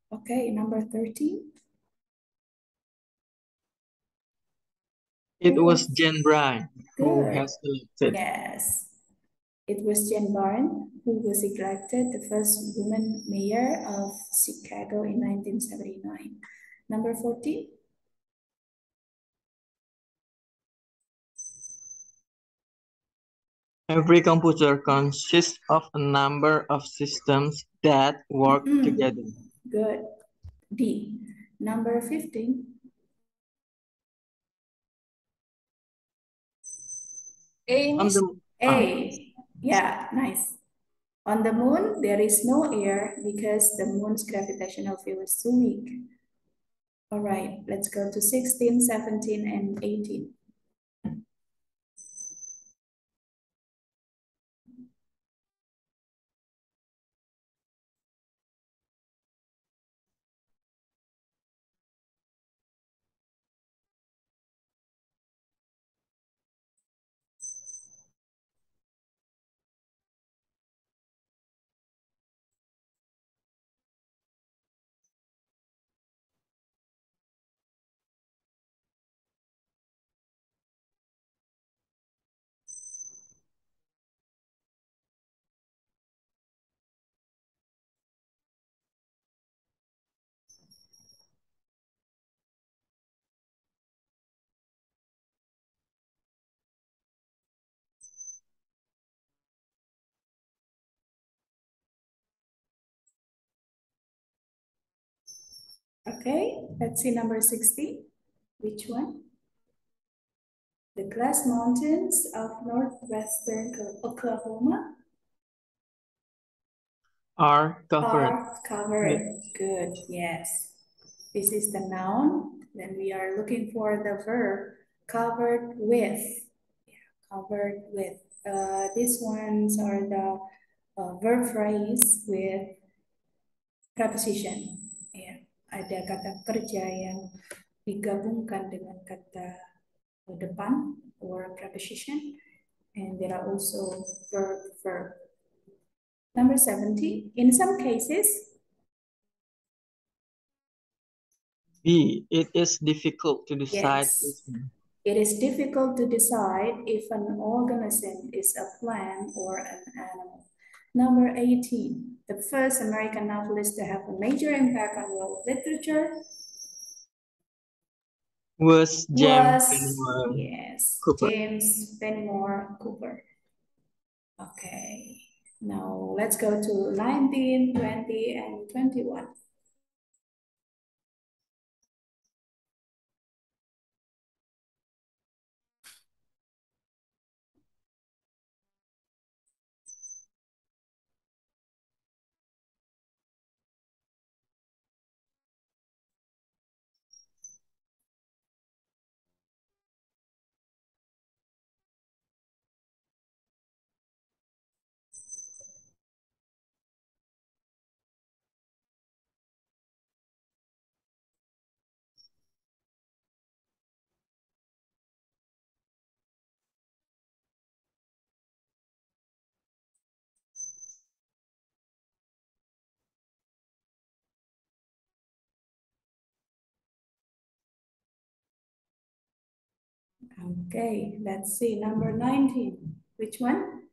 Okay, number 13. It was Jen Bryan who Good. has selected. Yes. It was Jen Barn who was elected the first woman mayor of Chicago in 1979. Number 14. Every computer consists of a number of systems that work together. Good. D. Number 15. A, On Miss. the A. Yeah, nice. On the moon, there is no air because the moon's gravitational field is too weak. All right, let's go to 16, 17, and 18. Okay, let's see number 16. Which one? The Glass Mountains of northwestern Oklahoma are covered. are covered. Good, yes. This is the noun. Then we are looking for the verb, covered with. Yeah, covered with. These ones are the verb phrase with preposition. Ya, ada kata kerja yang digabungkan dengan kata depan or preposition. And there are also verb. Number 70, in some cases. B. It is difficult to decide. Yes. It is difficult to decide if an organism is a plant or an animal. Number 18, the first American novelist to have a major impact on world literature Was James was, Fenimore yes, Cooper. James Fenimore Cooper. Okay, now let's go to 19, 20, and 21. Okay, let's see, number 19. Which one?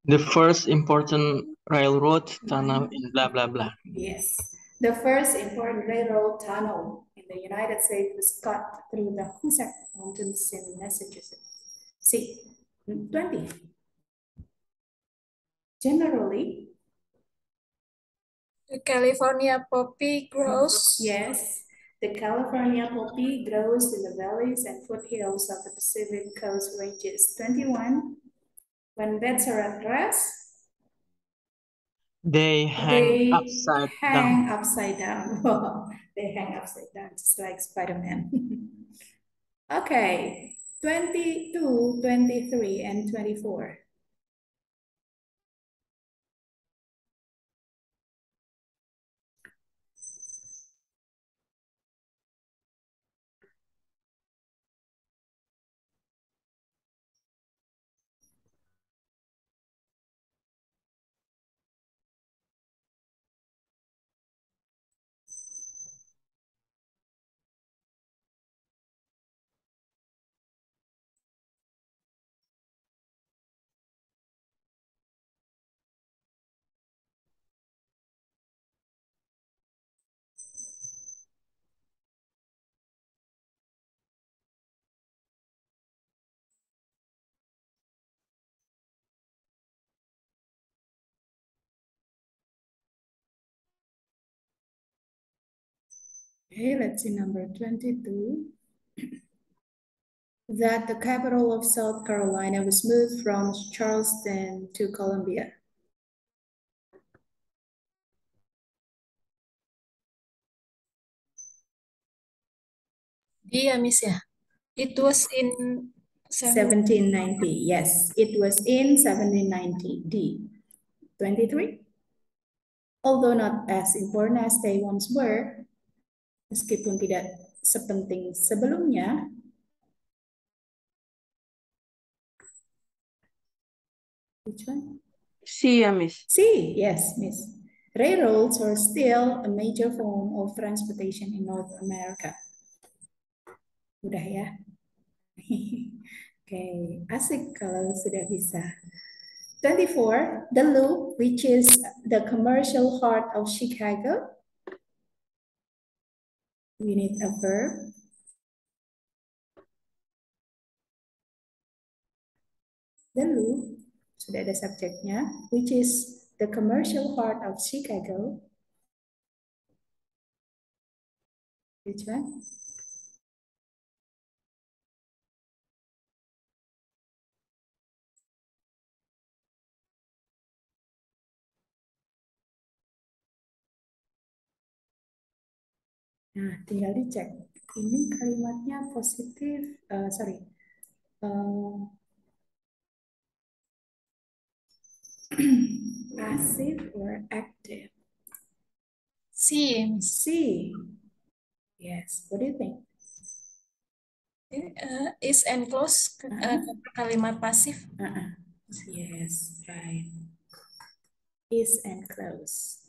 The first important railroad tunnel in blah blah blah. Yes. The first important railroad tunnel in the United States was cut through the Hoosac Mountains in Massachusetts. See, 20. Generally, The California poppy grows. yes, the California poppy grows in the valleys and foothills of the Pacific Coast ranges. 21. When beds are at rest, They hang they upside hang down. upside down. They hang upside down, just like Spider-Man. Okay, 22, 23, and 24. Okay, let's see number 22. That the capital of South Carolina was moved from Charleston to Columbia. Dia, Miss ya. It was in 1790, yes. It was in 1790, D. 23. Although not as important as they once were, meskipun tidak sepenting sebelumnya, which one? C ya, Miss. C, yes, Miss. Railroads are still a major form of transportation in North America. Udah ya. Oke, asik kalau sudah bisa. 24, the Loop, which is the commercial heart of Chicago. We need a verb. The Loop, sudah ada subjeknya, which is the commercial heart of Chicago. Which one? Nah, tinggal dicek. Ini kalimatnya positif, sorry. Passive or active? C, Miss. C. Yes. What do you think? Is and close kalimat pasif. Yes, right. Is and close.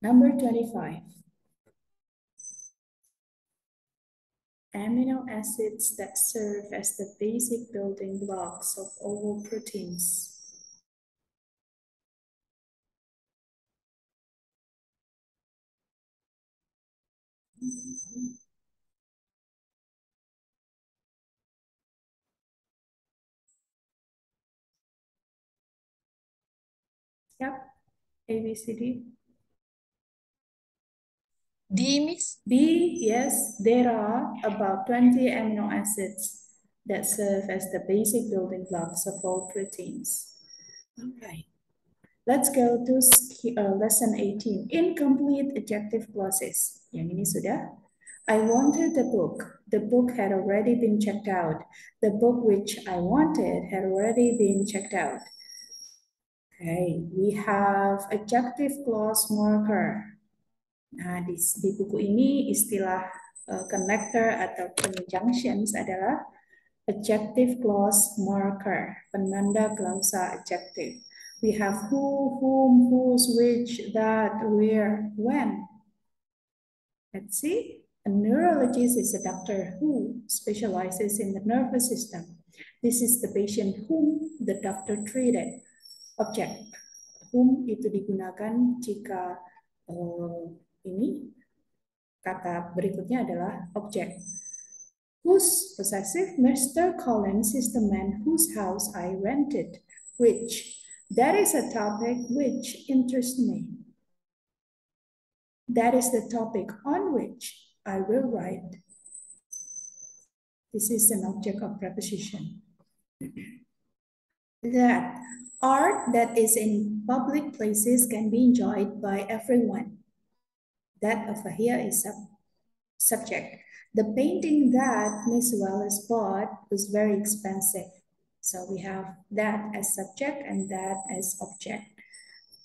Number 25. Amino acids that serve as the basic building blocks of all proteins. Yep, A, B, C, D. D, Miss. B, yes, there are about 20 amino acids that serve as the basic building blocks of all proteins. All right. Let's go to lesson 18. Incomplete adjective clauses. Yang ini sudah. I wanted the book. The book had already been checked out. The book which I wanted had already been checked out. Okay, we have adjective clause marker. Nah, di buku ini istilah connector atau conjunctions adalah adjective clause marker, penanda klausa adjective. We have who, whom, whose, which, that, where, when. Let's see. A neurologist is a doctor who specializes in the nervous system. This is the patient whom the doctor treated. Object. Whom itu digunakan jika ini kata berikutnya adalah objek. Whose possessive? Mr. Collins is the man whose house I rented. Which? That is a topic which interests me. That is the topic on which I will write. This is an object of preposition. That art that is in public places can be enjoyed by everyone. That over here is a subject. The painting that Miss Wallace bought was very expensive. So we have that as subject and that as object.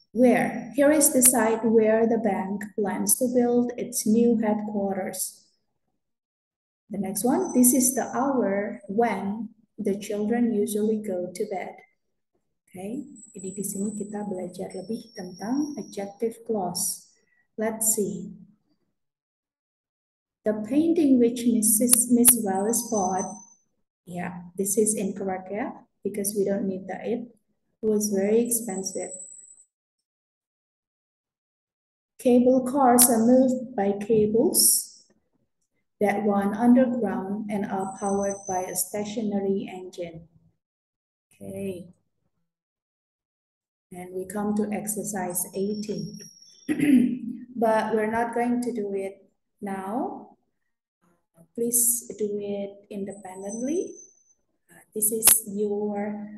Where? Here is the site where the bank plans to build its new headquarters. The next one, this is the hour when the children usually go to bed. Okay, jadi di sini kita belajar lebih tentang adjective clause. Let's see. The painting which Miss Wallace bought, yeah, this is incorrect, yeah, because we don't need the it. It was very expensive. Cable cars are moved by cables that run underground and are powered by a stationary engine. Okay. And we come to exercise 18. But we're not going to do it now. Please do it independently. This is your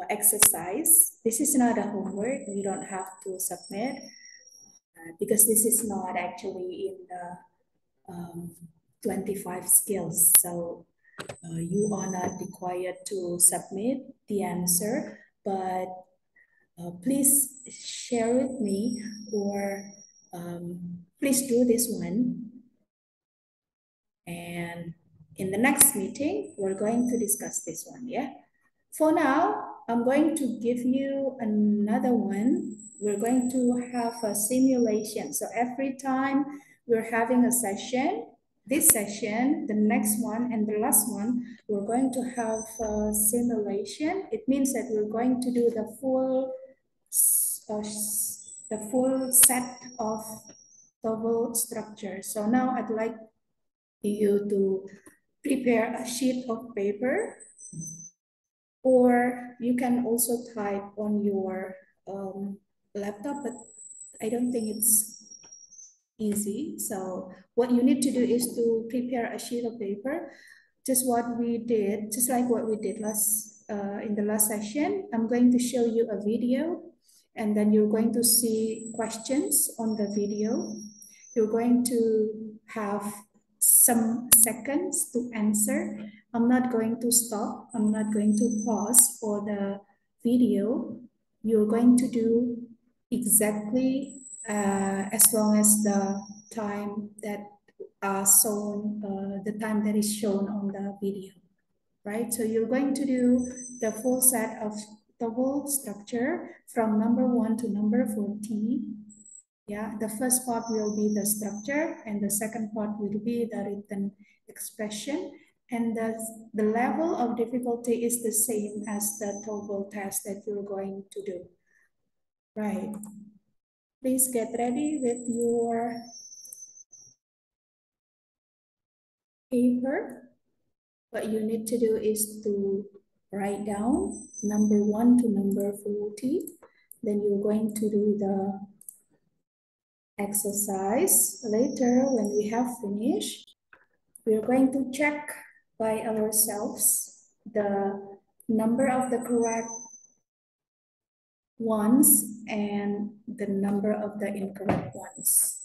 exercise. This is not a homework. You don't have to submit because this is not actually in the 25 skills. So you are not required to submit the answer, but please share with me or please do this one. And in the next meeting, we're going to discuss this one, yeah? For now, I'm going to give you another one. We're going to have a simulation. So every time we're having a session, this session, the next one, and the last one, we're going to have a simulation. It means that we're going to do the full set of TOEFL structure. So now I'd like you to prepare a sheet of paper, or you can also type on your laptop, but I don't think it's easy. So what you need to do is to prepare a sheet of paper, just what we did, just like what we did in the last session. I'm going to show you a video, and then you're going to see questions on the video. You're going to have some seconds to answer. I'm not going to stop. I'm not going to pause for the video. You're going to do exactly as long as the time that the time that is shown on the video, right? So you're going to do the full set of the whole structure from number 1 to number 40. Yeah, the first part will be the structure, and the second part will be the written expression. And the level of difficulty is the same as the TOEFL test that you're going to do. Right. Please get ready with your paper. What you need to do is to write down number 1 to number 40. Then you're going to do the exercise. Later, when we have finished, we're going to check by ourselves the number of the correct ones and the number of the incorrect ones.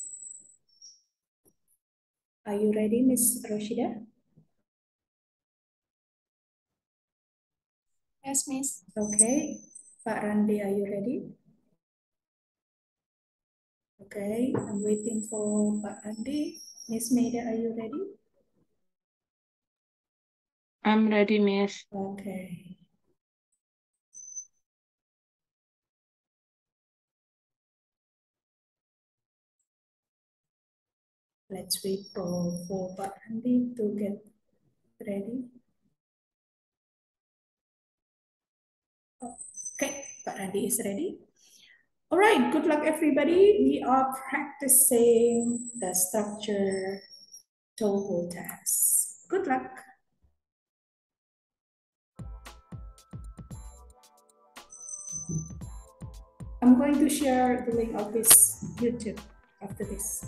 Are you ready, Miss Roshida? Yes, Miss. Okay. Pak Randi, are you ready? Okay, I'm waiting for Pak Randi. Miss Maida, are you ready? I'm ready, Miss. Okay. Let's wait for Pak Randi to get ready. Okay, Pak Randi is ready. All right, good luck, everybody. We are practicing the structure TOEFL test. Good luck. I'm going to share the link of this YouTube after this.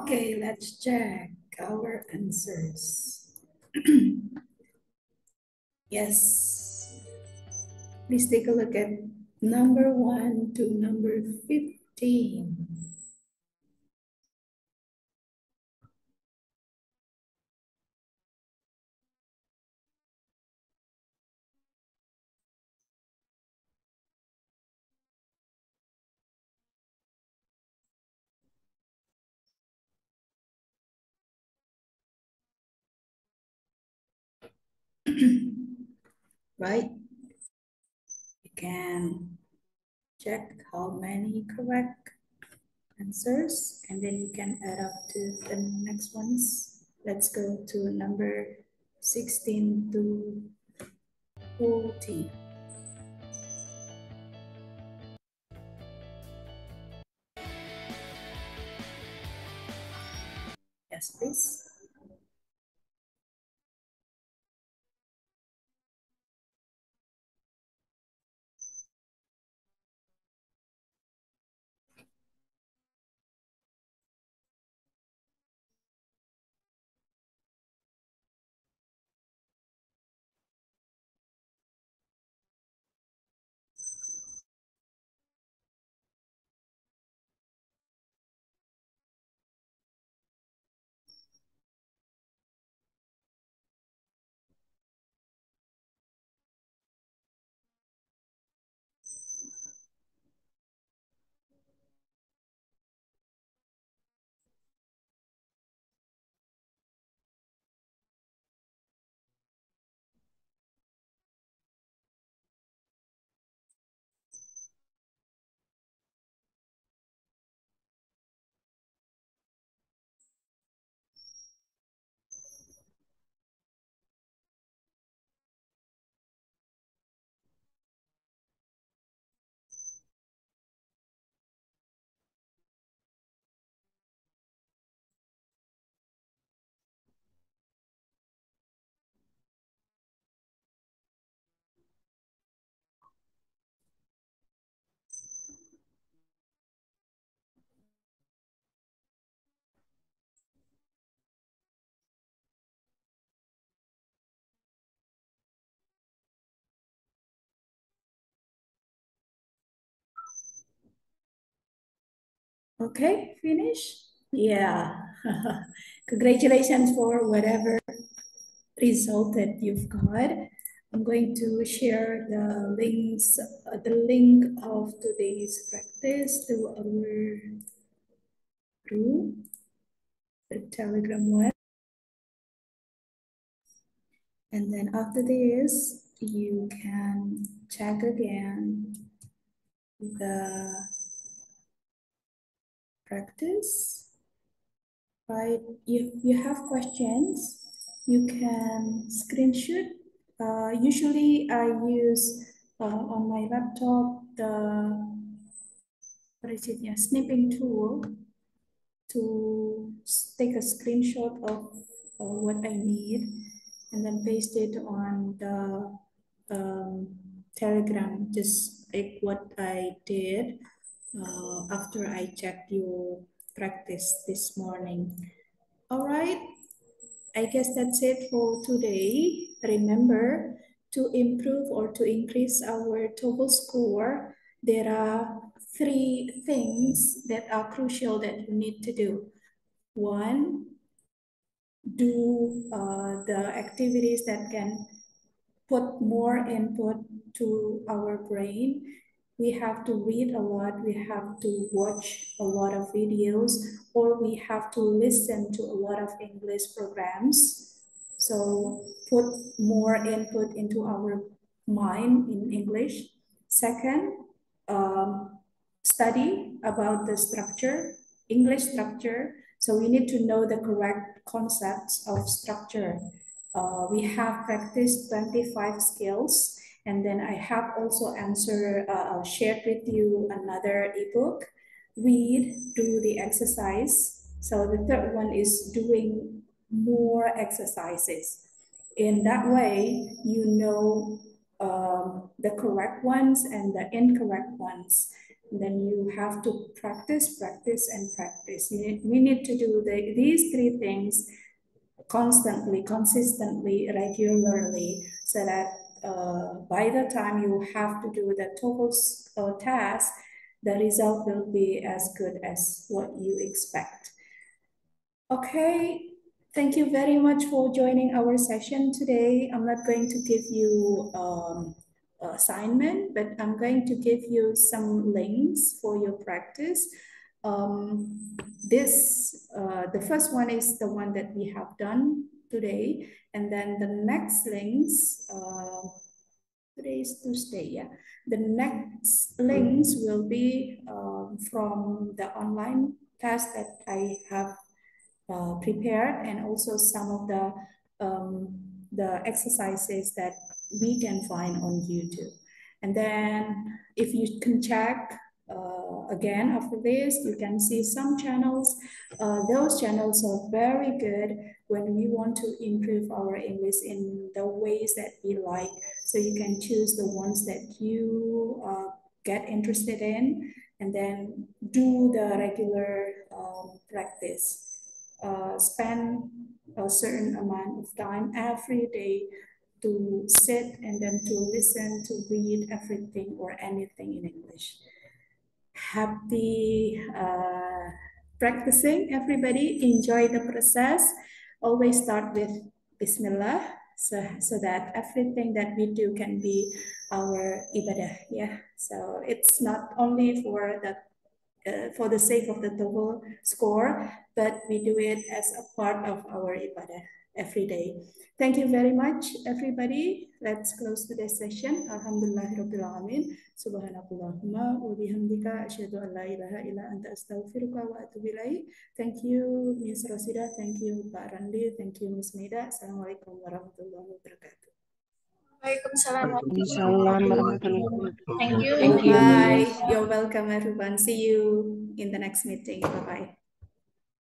Okay, let's check our answers. Yes. Please take a look at number 1 to number 15. Right? You can check how many correct answers and then you can add up to the next ones. Let's go to number 16 to 14. Yes, please. Okay, finish? Yeah. Congratulations for whatever result that you've got. I'm going to share the link of today's practice to our group, the Telegram web. And then after this, you can check again the practice. Right? If you have questions, you can screenshot. Usually I use on my laptop the what is it? Yeah, snipping tool to take a screenshot of what I need and then paste it on the Telegram, just like what I did after I checked your practice this morning. All right, I guess that's it for today. Remember, to improve or to increase our TOEFL score, there are three things that are crucial that you need to do. One, do the activities that can put more input to our brain. We have to read a lot, we have to watch a lot of videos, or we have to listen to a lot of English programs. So put more input into our mind in English. Second, study about the structure, English structure. So we need to know the correct concepts of structure. We have practiced 25 skills, and then I have also shared with you another ebook. Read, do the exercise. So the third one is doing more exercises. In that way, you know the correct ones and the incorrect ones. Then you have to practice, practice, and practice. We need to do these three things constantly, consistently, regularly, so that by the time you have to do the TOEFL test, the result will be as good as what you expect. Okay, thank you very much for joining our session today. I'm not going to give you assignment, but I'm going to give you some links for your practice. The first one is the one that we have done today, and then the next links, today is Tuesday, yeah. The next links will be from the online test that I have prepared, and also some of the exercises that we can find on YouTube. And then if you can check again after this, you can see some channels. Those channels are very good when we want to improve our English in the ways that we like. So you can choose the ones that you get interested in, and then do the regular practice. Spend a certain amount of time every day to sit and then to listen, to read everything or anything in English. Happy practicing, everybody. Enjoy the process. Always start with Bismillah, so that everything that we do can be our ibadah. Yeah. So it's not only for the sake of the TOEFL score, but we do it as a part of our ibadah every day. Thank you very much, everybody. Let's close today's session. Alhamdulillahirabbil alamin. Subhanakallahumma wa bihamdika asyhadu an la ilaha illa anta astaghfiruka wa atubu ilaik. Thank you, Ms. Rosida. Thank you, Pak Randi. Thank you, Ms. Maida. Assalamualaikum warahmatullahi wabarakatuh. Waalaikumsalam. Waalaikumsalam warahmatullahi wabarakatuh. Thank you. Thank you. Bye. You're welcome, everyone. See you in the next meeting. Bye-bye.